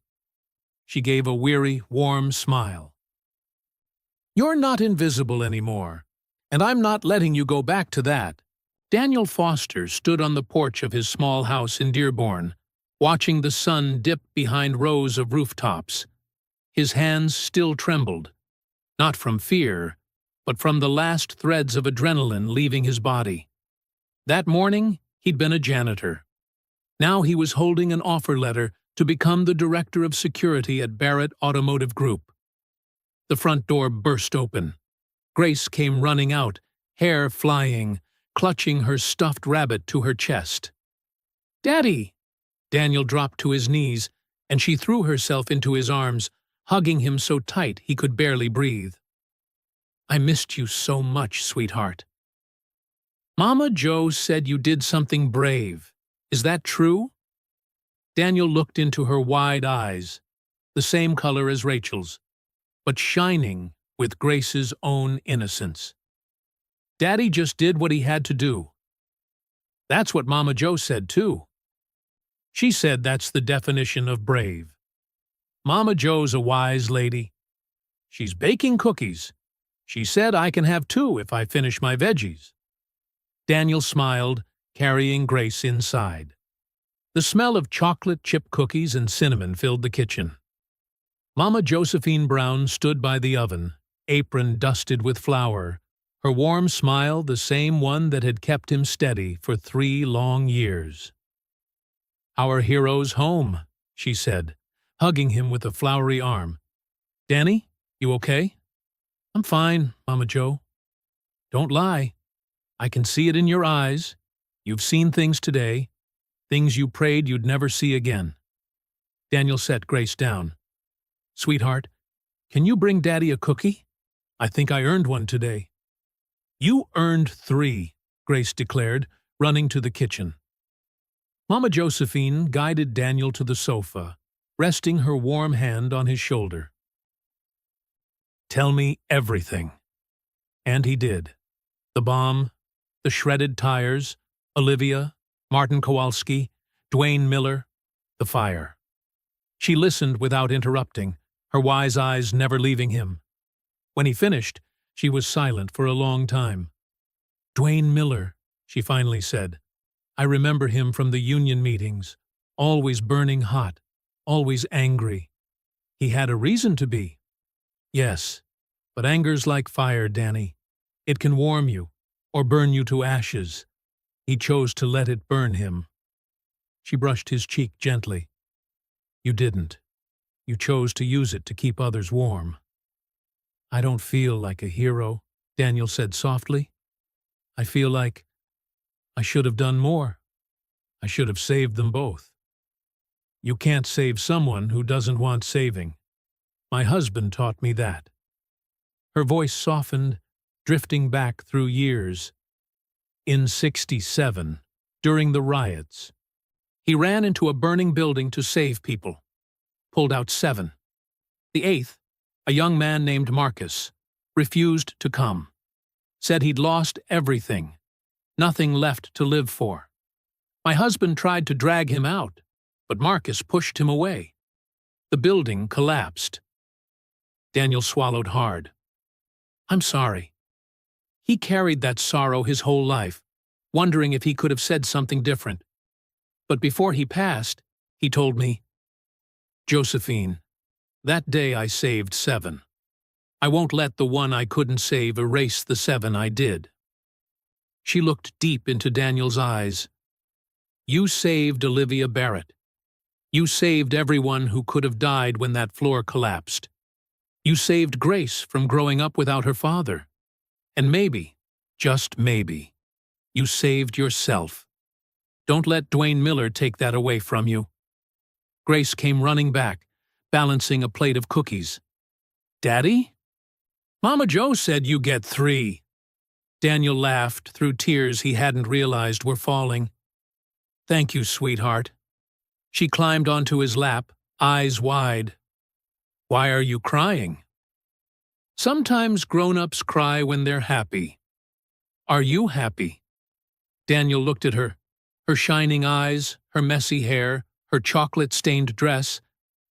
She gave a weary, warm smile. "You're not invisible anymore, and I'm not letting you go back to that." Daniel Foster stood on the porch of his small house in Dearborn, watching the sun dip behind rows of rooftops. His hands still trembled, not from fear, but from the last threads of adrenaline leaving his body. That morning, he'd been a janitor. Now he was holding an offer letter to become the director of security at Barrett Automotive Group. The front door burst open. Grace came running out, hair flying, clutching her stuffed rabbit to her chest. "Daddy! Daniel dropped to his knees, and she threw herself into his arms, hugging him so tight he could barely breathe. "I missed you so much, sweetheart." "Mama Joe said you did something brave. Is that true?" Daniel looked into her wide eyes, the same color as Rachel's, but shining with Grace's own innocence. "Daddy just did what he had to do." "That's what Mama Joe said, too." "She said that's the definition of brave. Mama Joe's a wise lady. She's baking cookies. She said I can have 2 if I finish my veggies." Daniel smiled, carrying Grace inside. The smell of chocolate chip cookies and cinnamon filled the kitchen. Mama Josephine Brown stood by the oven, apron dusted with flour, her warm smile the same one that had kept him steady for 3 long years. "Our hero's home," she said, hugging him with a flowery arm. "Danny, you okay?" "I'm fine, Mama Joe." "Don't lie. I can see it in your eyes. You've seen things today, things you prayed you'd never see again." Daniel set Grace down. "Sweetheart, can you bring Daddy a cookie? I think I earned one today." "You earned 3, Grace declared, running to the kitchen. Mama Josephine guided Daniel to the sofa, resting her warm hand on his shoulder. "Tell me everything." And he did. The bomb, the shredded tires, Olivia, Martin Kowalski, Dwayne Miller, the fire. She listened without interrupting, her wise eyes never leaving him. When he finished, she was silent for a long time. "Dwayne Miller," she finally said. "I remember him from the union meetings, always burning hot, always angry. He had a reason to be." "Yes, but anger's like fire, Danny. It can warm you, or burn you to ashes. He chose to let it burn him." She brushed his cheek gently. "You didn't. You chose to use it to keep others warm." "I don't feel like a hero," Daniel said softly. "I feel like I should have done more. I should have saved them both." "You can't save someone who doesn't want saving. My husband taught me that." Her voice softened, drifting back through years. In '67, during the riots, he ran into a burning building to save people. Pulled out 7. The 8th, a young man named Marcus, refused to come. Said he'd lost everything. Nothing left to live for. My husband tried to drag him out, but Marcus pushed him away. The building collapsed. Daniel swallowed hard. "I'm sorry." He carried that sorrow his whole life, wondering if he could have said something different. But before he passed, he told me, "Josephine, that day I saved 7. I won't let the one I couldn't save erase the 7 I did." She looked deep into Daniel's eyes. "You saved Olivia Barrett. You saved everyone who could have died when that floor collapsed. You saved Grace from growing up without her father. And maybe, just maybe, you saved yourself. Don't let Dwayne Miller take that away from you." Grace came running back, balancing a plate of cookies. "Daddy? Mama Joe said you get 3. Daniel laughed through tears he hadn't realized were falling. "Thank you, sweetheart." She climbed onto his lap, eyes wide. "Why are you crying?" "Sometimes grown-ups cry when they're happy." "Are you happy?" Daniel looked at her, her shining eyes, her messy hair, her chocolate-stained dress,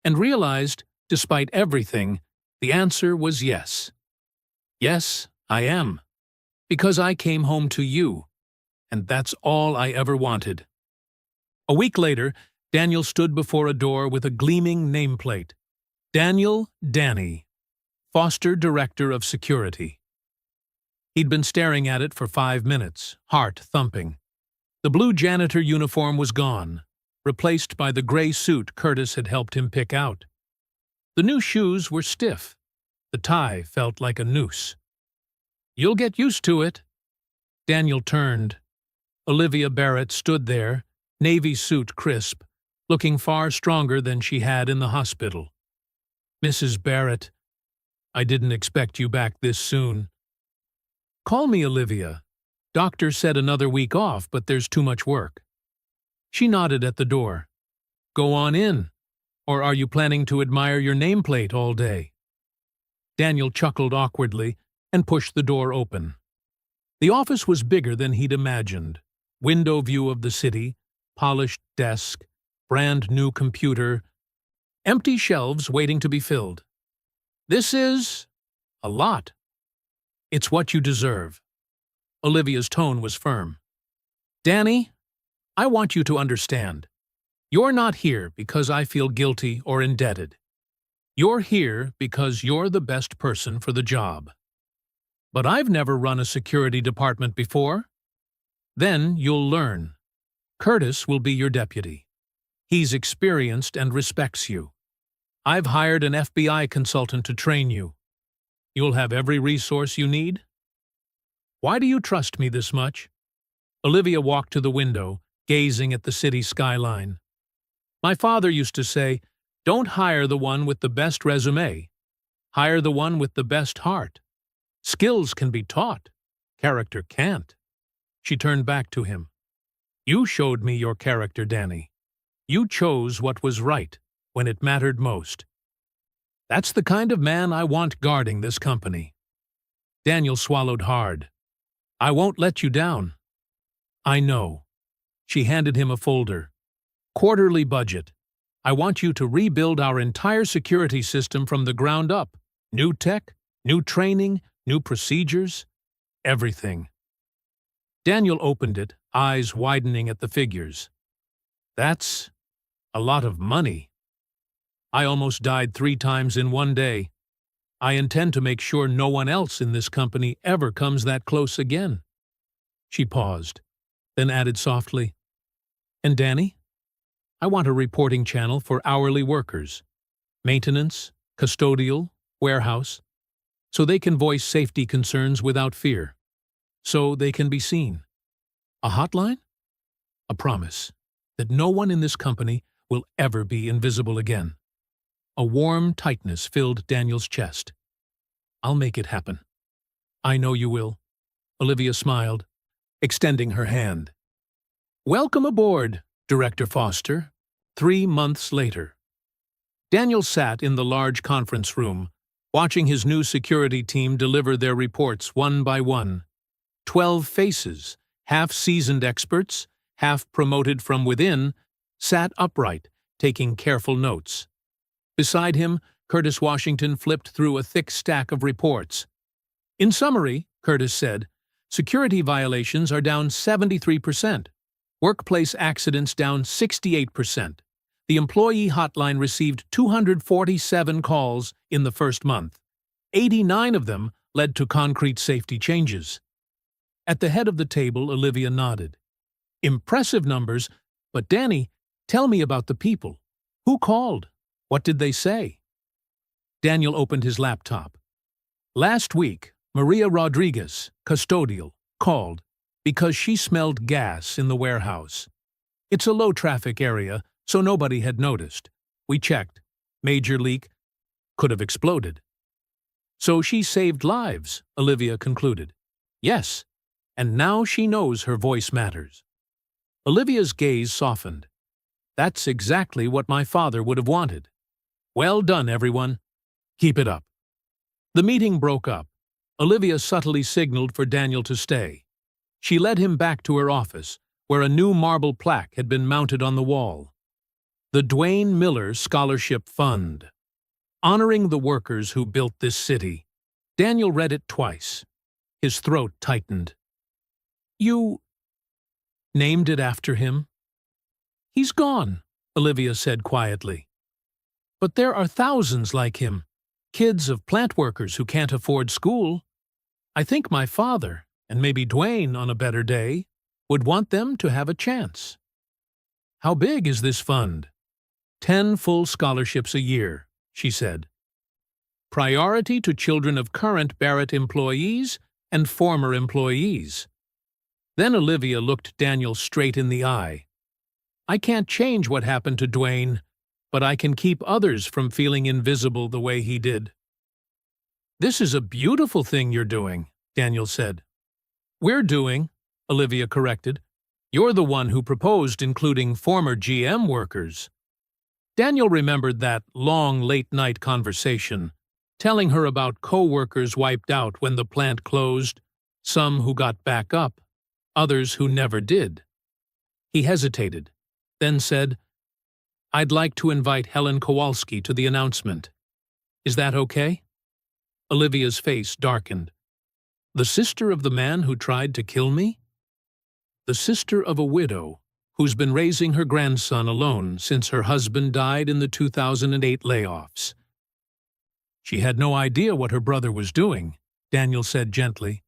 and realized, despite everything, the answer was yes. "Yes, I am. Because I came home to you, and that's all I ever wanted." A week later, Daniel stood before a door with a gleaming nameplate. Daniel Danny, Foster Director of Security. He'd been staring at it for 5 minutes, heart thumping. The blue janitor uniform was gone, replaced by the gray suit Curtis had helped him pick out. The new shoes were stiff. The tie felt like a noose. "You'll get used to it." Daniel turned. Olivia Barrett stood there, navy suit crisp, looking far stronger than she had in the hospital. "Mrs. Barrett, I didn't expect you back this soon." "Call me Olivia. Doctor said another week off, but there's too much work." She nodded at the door. "Go on in. Or are you planning to admire your nameplate all day?" Daniel chuckled awkwardly and pushed the door open. The office was bigger than he'd imagined. Window view of the city, polished desk, brand new computer, empty shelves waiting to be filled. "This is a lot." "It's what you deserve." Olivia's tone was firm. "Danny, I want you to understand. You're not here because I feel guilty or indebted. You're here because you're the best person for the job. But I've never run a security department before. Then you'll learn. Curtis will be your deputy. He's experienced and respects you. I've hired an FBI consultant to train you. You'll have every resource you need." "Why do you trust me this much?" Olivia walked to the window, gazing at the city skyline. "My father used to say, don't hire the one with the best resume. Hire the one with the best heart. Skills can be taught. Character can't." She turned back to him. "You showed me your character, Danny. You chose what was right when it mattered most. That's the kind of man I want guarding this company." Daniel swallowed hard. "I won't let you down." "I know." She handed him a folder. "Quarterly budget. I want you to rebuild our entire security system from the ground up. New tech, new training, new procedures, everything." Daniel opened it, eyes widening at the figures. "That's a lot of money. I almost died 3 times in one day. I intend to make sure no one else in this company ever comes that close again." She paused, then added softly, "And Danny, I want a reporting channel for hourly workers, maintenance, custodial, warehouse, so they can voice safety concerns without fear, so they can be seen. A hotline? A promise that no one in this company will ever be invisible again." A warm tightness filled Daniel's chest. "I'll make it happen." "I know you will." Olivia smiled, extending her hand. "Welcome aboard, Director Foster." 3 months later. Daniel sat in the large conference room, watching his new security team deliver their reports one by one. 12 faces, half seasoned experts, half promoted from within, sat upright, taking careful notes. Beside him, Curtis Washington flipped through a thick stack of reports. "In summary," Curtis said, "security violations are down 73%. Workplace accidents down 68%. The employee hotline received 247 calls in the first month. 89 of them led to concrete safety changes." At the head of the table, Olivia nodded. "Impressive numbers, but Danny, tell me about the people. Who called? What did they say?" Daniel opened his laptop. "Last week, Maria Rodriguez, custodial, called because she smelled gas in the warehouse. It's a low-traffic area, so nobody had noticed. We checked. Major leak. Could have exploded." "So she saved lives," Olivia concluded. "Yes, and now she knows her voice matters." Olivia's gaze softened. "That's exactly what my father would have wanted. Well done, everyone. Keep it up." The meeting broke up. Olivia subtly signaled for Daniel to stay. She led him back to her office, where a new marble plaque had been mounted on the wall. The Dwayne Miller Scholarship Fund. Honoring the workers who built this city. Daniel read it twice. His throat tightened. "You named it after him?" "He's gone," Olivia said quietly. "But there are thousands like him, kids of plant workers who can't afford school. I think my father, and maybe Dwayne on a better day, would want them to have a chance." "How big is this fund?" 10 full scholarships a year, she said. Priority to children of current Barrett employees and former employees. Then Olivia looked Daniel straight in the eye. I can't change what happened to Dwayne, but I can keep others from feeling invisible the way he did." "This is a beautiful thing you're doing," Daniel said. "We're doing," Olivia corrected. "You're the one who proposed including former GM workers." Daniel remembered that long late-night conversation, telling her about co-workers wiped out when the plant closed, some who got back up, others who never did. He hesitated, then said, "I'd like to invite Helen Kowalski to the announcement. Is that okay?" Olivia's face darkened. "The sister of the man who tried to kill me?" "The sister of a widow who's been raising her grandson alone since her husband died in the 2008 layoffs." "She had no idea what her brother was doing," Daniel said gently.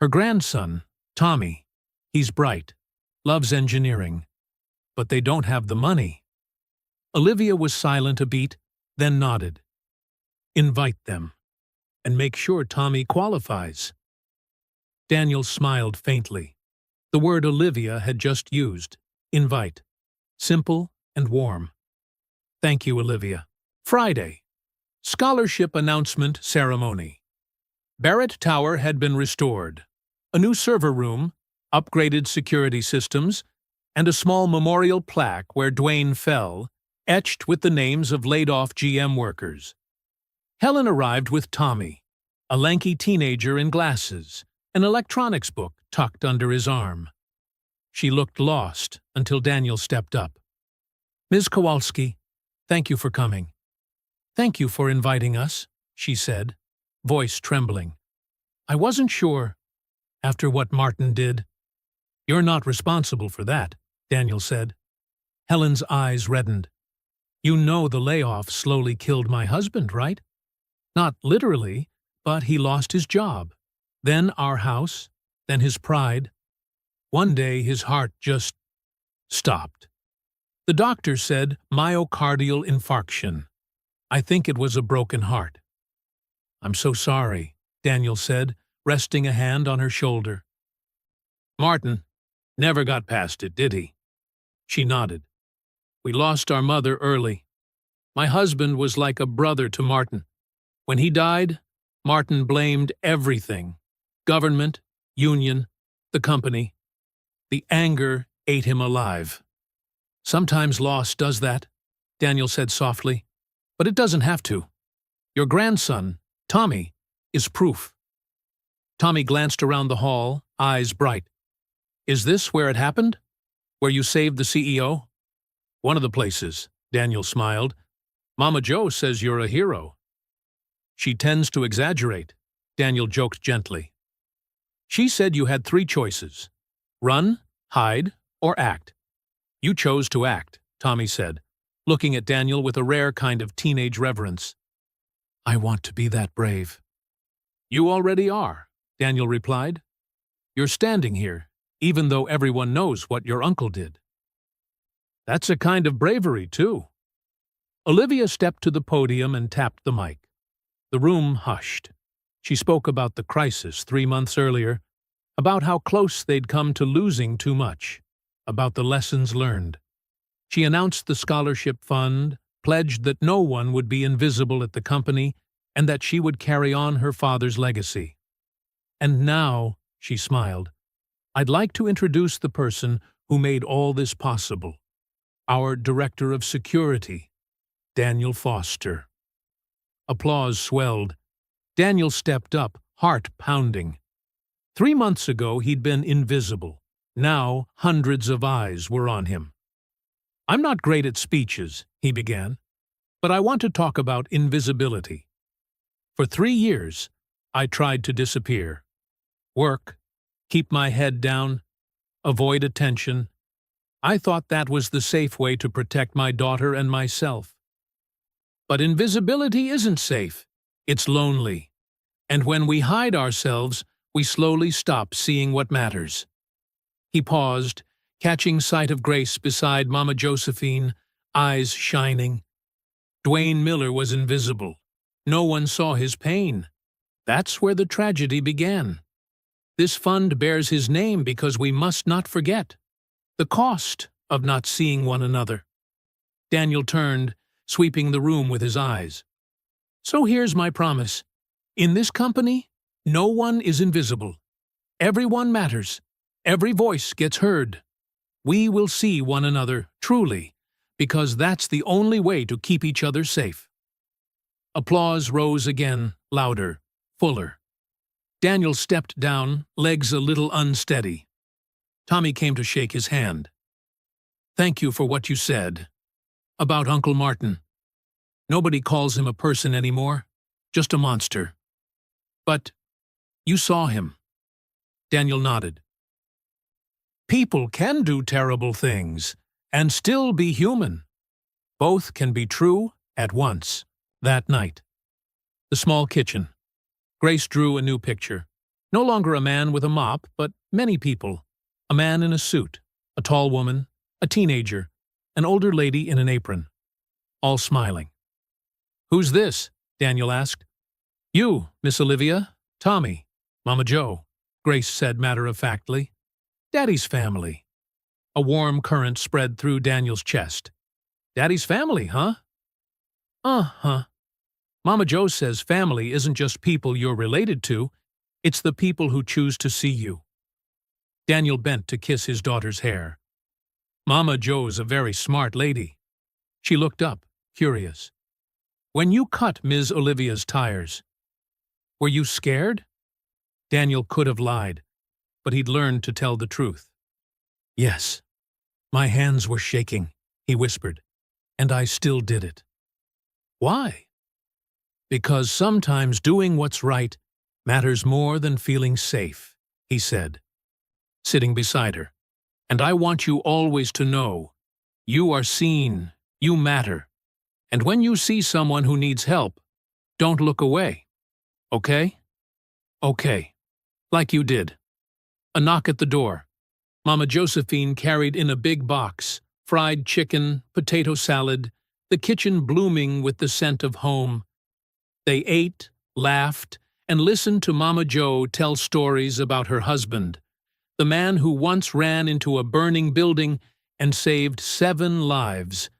"Her grandson, Tommy, he's bright, loves engineering, but they don't have the money." Olivia was silent a beat, then nodded. "Invite them, and make sure Tommy qualifies." Daniel smiled faintly. The word Olivia had just used, invite. Simple and warm. "Thank you, Olivia." Friday. Scholarship Announcement Ceremony. Barrett Tower had been restored. A new server room, upgraded security systems, and a small memorial plaque where Dwayne fell, etched with the names of laid-off GM workers. Helen arrived with Tommy, a lanky teenager in glasses, an electronics book tucked under his arm. She looked lost until Daniel stepped up. "Ms. Kowalski, thank you for coming." "Thank you for inviting us," she said, voice trembling. "I wasn't sure, after what Martin did." "You're not responsible for that," Daniel said. Helen's eyes reddened. "You know the layoff slowly killed my husband, right? Not literally, but he lost his job. Then our house, then his pride. One day his heart just stopped. The doctor said myocardial infarction. I think it was a broken heart." "I'm so sorry," Daniel said, resting a hand on her shoulder. "Martin never got past it, did he?" She nodded. "We lost our mother early. My husband was like a brother to Martin. When he died, Martin blamed everything. Government, union, the company. The anger ate him alive." "Sometimes loss does that," Daniel said softly. "But it doesn't have to. Your grandson, Tommy, is proof." Tommy glanced around the hall, eyes bright. "Is this where it happened? Where you saved the CEO?" "One of the places," Daniel smiled. "Mama Jo says you're a hero." "She tends to exaggerate," Daniel joked gently. "She said you had 3 choices: run, hide, or act. You chose to act," Tommy said, looking at Daniel with a rare kind of teenage reverence. "I want to be that brave." "You already are," Daniel replied. "You're standing here, even though everyone knows what your uncle did." "That's a kind of bravery, too." Olivia stepped to the podium and tapped the mic. The room hushed. She spoke about the crisis 3 months earlier, about how close they'd come to losing too much, about the lessons learned. She announced the scholarship fund, pledged that no one would be invisible at the company, and that she would carry on her father's legacy. "And now," she smiled, "I'd like to introduce the person who made all this possible. Our Director of Security, Daniel Foster." Applause swelled. Daniel stepped up, heart pounding. 3 months ago he'd been invisible. Now hundreds of eyes were on him. "I'm not great at speeches," he began, "but I want to talk about invisibility. For 3 years, I tried to disappear. Work, keep my head down, avoid attention. I thought that was the safe way to protect my daughter and myself. But invisibility isn't safe. It's lonely. And when we hide ourselves, we slowly stop seeing what matters." He paused, catching sight of Grace beside Mama Josephine, eyes shining. Dwayne Miller was invisible. No one saw his pain. That's where the tragedy began. This fund bears his name because we must not forget. The cost of not seeing one another. Daniel turned, sweeping the room with his eyes. So here's my promise. In this company, no one is invisible. Everyone matters. Every voice gets heard. We will see one another, truly, because that's the only way to keep each other safe. Applause rose again, louder, fuller. Daniel stepped down, legs a little unsteady. Tommy came to shake his hand. Thank you for what you said. About Uncle Martin. Nobody calls him a person anymore, just a monster. But you saw him. Daniel nodded. People can do terrible things and still be human. Both can be true at once. That night. The small kitchen. Grace drew a new picture. No longer a man with a mop, but many people. A man in a suit, a tall woman, a teenager, an older lady in an apron. All smiling. Who's this? Daniel asked. You, Miss Olivia, Tommy, Mama Joe, Grace said matter-of-factly. Daddy's family. A warm current spread through Daniel's chest. Daddy's family, huh? Uh-huh. Mama Joe says family isn't just people you're related to, it's the people who choose to see you. Daniel bent to kiss his daughter's hair. Mama Joe's a very smart lady. She looked up, curious. When you cut Ms. Olivia's tires, were you scared? Daniel could have lied, but he'd learned to tell the truth. Yes. My hands were shaking, he whispered, and I still did it. Why? Because sometimes doing what's right matters more than feeling safe, he said, sitting beside her. And I want you always to know, you are seen, you matter. And when you see someone who needs help, don't look away. Okay? Okay. Like you did. A knock at the door. Mama Josephine carried in a big box, fried chicken, potato salad, the kitchen blooming with the scent of home. They ate, laughed, and listened to Mama Joe tell stories about her husband, the man who once ran into a burning building and saved 7 lives,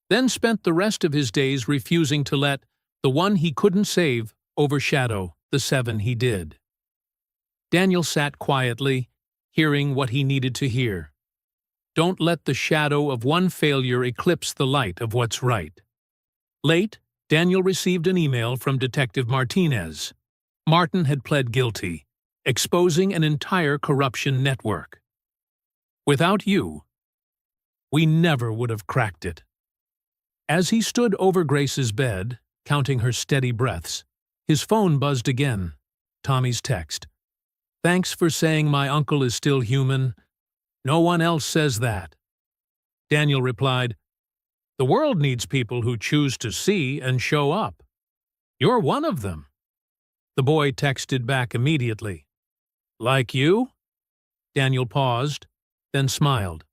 then spent the rest of his days refusing to let the one he couldn't save overshadow the 7 he did. Daniel sat quietly, hearing what he needed to hear. Don't let the shadow of one failure eclipse the light of what's right. Late, Daniel received an email from Detective Martinez. Martin had pled guilty, exposing an entire corruption network. Without you, we never would have cracked it. As he stood over Grace's bed, counting her steady breaths, his phone buzzed again. Tommy's text. Thanks for saying my uncle is still human. No one else says that. Daniel replied, The world needs people who choose to see and show up. You're one of them. The boy texted back immediately. Like you? Daniel paused, then smiled.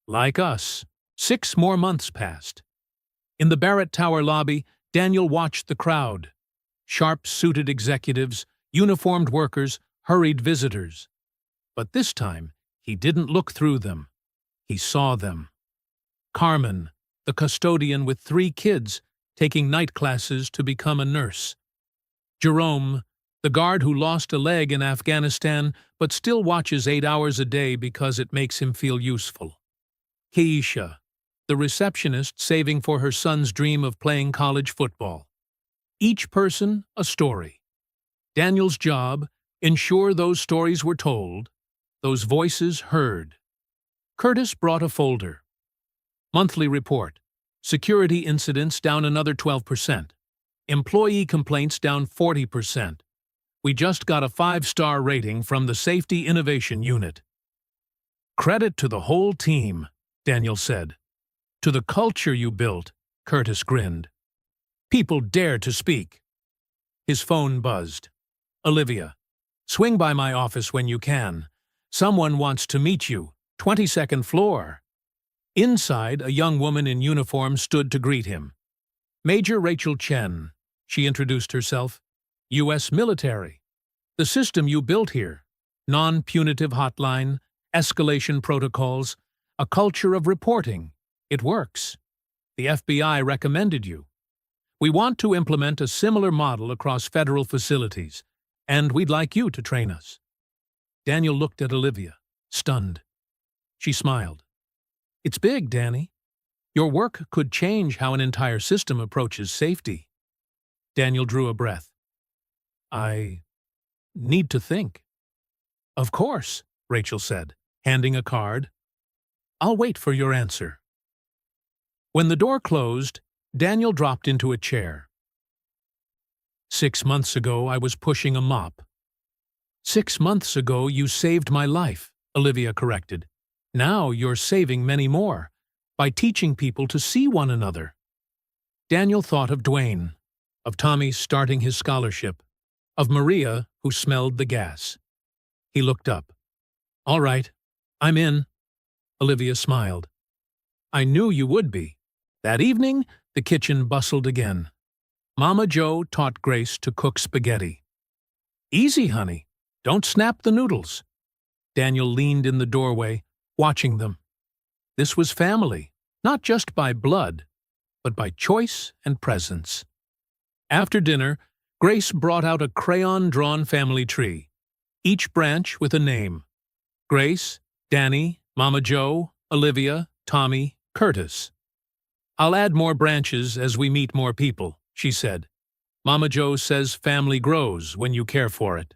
Like us. 6 more months passed. In the Barrett Tower lobby, Daniel watched the crowd. Sharp-suited executives, uniformed workers, hurried visitors. But this time, he didn't look through them. He saw them. Carmen, the custodian with 3 kids, taking night classes to become a nurse. Jerome, the guard who lost a leg in Afghanistan but still watches 8 hours a day because it makes him feel useful. Keisha, the receptionist saving for her son's dream of playing college football. Each person, a story. Daniel's job, ensure those stories were told, those voices heard. Curtis brought a folder. Monthly report. Security incidents down another 12%. Employee complaints down 40%. We just got a 5-star rating from the Safety Innovation Unit. Credit to the whole team, Daniel said. To the culture you built, Curtis grinned. People dare to speak. His phone buzzed. Olivia, swing by my office when you can. Someone wants to meet you. 22nd floor. Inside, a young woman in uniform stood to greet him. Major Rachel Chen, she introduced herself. U.S. military. The system you built here. Non-punitive hotline, escalation protocols, A culture of reporting. It works. The FBI recommended you. We want to implement a similar model across federal facilities, and we'd like you to train us. Daniel looked at Olivia, stunned. She smiled. It's big, Danny. Your work could change how an entire system approaches safety. Daniel drew a breath. I need to think. Of course, Rachel said, handing a card. I'll wait for your answer. When the door closed, Daniel dropped into a chair. 6 months ago, I was pushing a mop. 6 months ago, you saved my life, Olivia corrected. Now you're saving many more, by teaching people to see one another. Daniel thought of Dwayne, of Tommy starting his scholarship, of Maria, who smelled the gas. He looked up. All right, I'm in. Olivia smiled. I knew you would be. That evening, the kitchen bustled again. Mama Jo taught Grace to cook spaghetti. Easy, honey. Don't snap the noodles. Daniel leaned in the doorway, watching them. This was family, not just by blood, but by choice and presence. After dinner, Grace brought out a crayon-drawn family tree, each branch with a name. Grace, Danny, Mama Jo, Olivia, Tommy, Curtis. I'll add more branches as we meet more people, she said. Mama Jo says family grows when you care for it.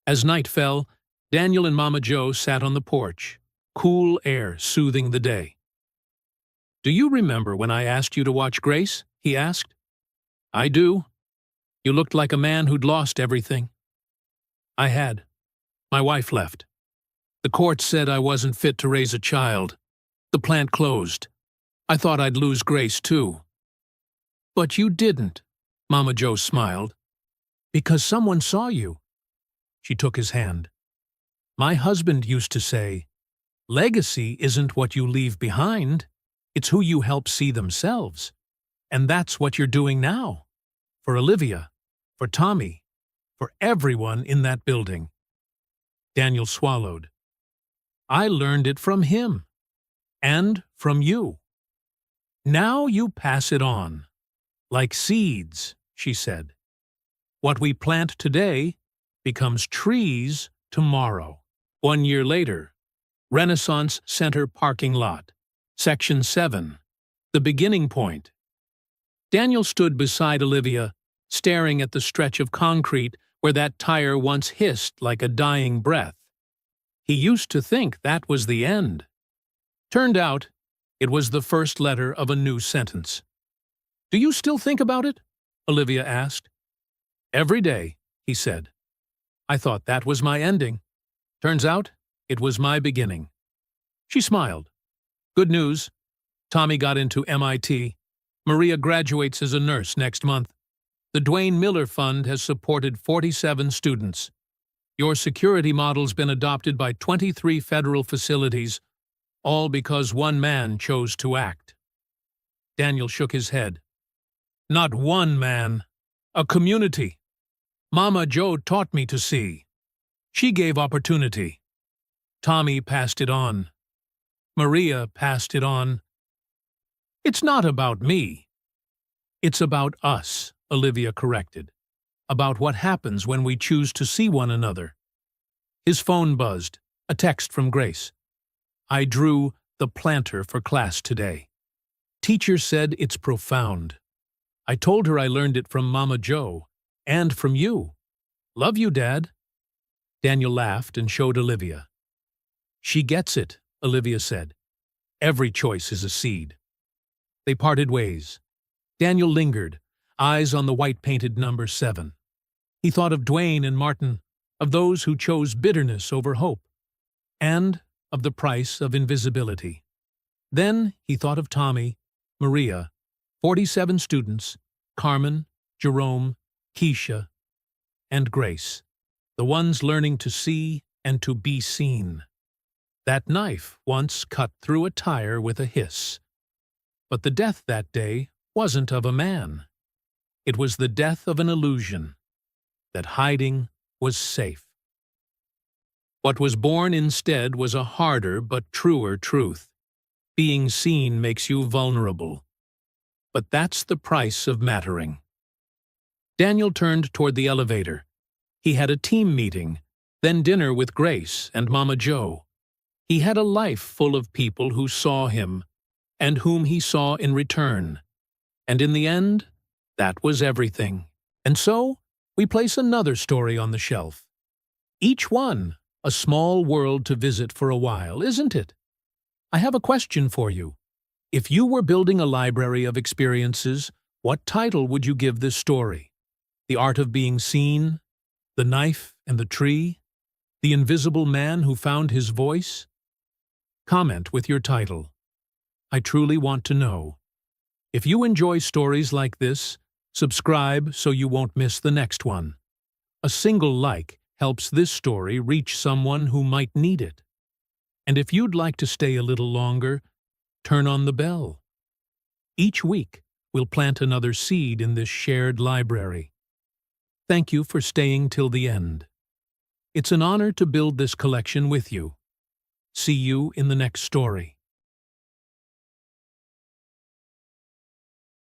As night fell, Daniel and Mama Jo sat on the porch, cool air soothing the day. Do you remember when I asked you to watch Grace? He asked. I do. You looked like a man who'd lost everything. I had. My wife left. The court said I wasn't fit to raise a child. The plant closed. I thought I'd lose Grace too. But you didn't, Mama Jo smiled. Because someone saw you. She took his hand. My husband used to say, legacy isn't what you leave behind, it's who you help see themselves. And that's what you're doing now. For Olivia, for Tommy, for everyone in that building. Daniel swallowed. I learned it from him. And from you. Now you pass it on. Like seeds, she said. What we plant today becomes trees tomorrow. 1 year later, Renaissance Center parking lot, Section 7, the beginning point. Daniel stood beside Olivia, staring at the stretch of concrete where that tire once hissed like a dying breath. He used to think that was the end. Turned out, it was the first letter of a new sentence. Do you still think about it? Olivia asked. Every day, he said. I thought that was my ending. Turns out, it was my beginning. She smiled. Good news. Tommy got into MIT. Maria graduates as a nurse next month. The Dwayne Miller Fund has supported 47 students. Your security model's been adopted by 23 federal facilities, all because one man chose to act. Daniel shook his head. Not one man. A community. Mama Jo taught me to see. She gave opportunity. Tommy passed it on. Maria passed it on. It's not about me. It's about us, Olivia corrected. About what happens when we choose to see one another. His phone buzzed, a text from Grace. I drew the planter for class today. Teacher said it's profound. I told her I learned it from Mama Jo, and from you. Love you, Dad. Daniel laughed and showed Olivia. She gets it, Olivia said. Every choice is a seed. They parted ways. Daniel lingered, eyes on the white-painted number 7. He thought of Dwayne and Martin, of those who chose bitterness over hope, and of the price of invisibility. Then he thought of Tommy, Maria, 47 students, Carmen, Jerome, Keisha, and Grace, the ones learning to see and to be seen. That knife once cut through a tire with a hiss. But the death that day wasn't of a man. It was the death of an illusion, that hiding was safe. What was born instead was a harder but truer truth. Being seen makes you vulnerable. But that's the price of mattering. Daniel turned toward the elevator. He had a team meeting, then dinner with Grace and Mama Joe. He had a life full of people who saw him, and whom he saw in return. And in the end, that was everything. And so, we place another story on the shelf. Each one a small world to visit for a while, isn't it? I have a question for you. If you were building a library of experiences, what title would you give this story? The Art of Being Seen? The Knife and the Tree? The Invisible Man Who Found His Voice? Comment with your title. I truly want to know. If you enjoy stories like this, subscribe so you won't miss the next one. A single like helps this story reach someone who might need it. And if you'd like to stay a little longer, turn on the bell. Each week, we'll plant another seed in this shared library. Thank you for staying till the end. It's an honor to build this collection with you. See you in the next story.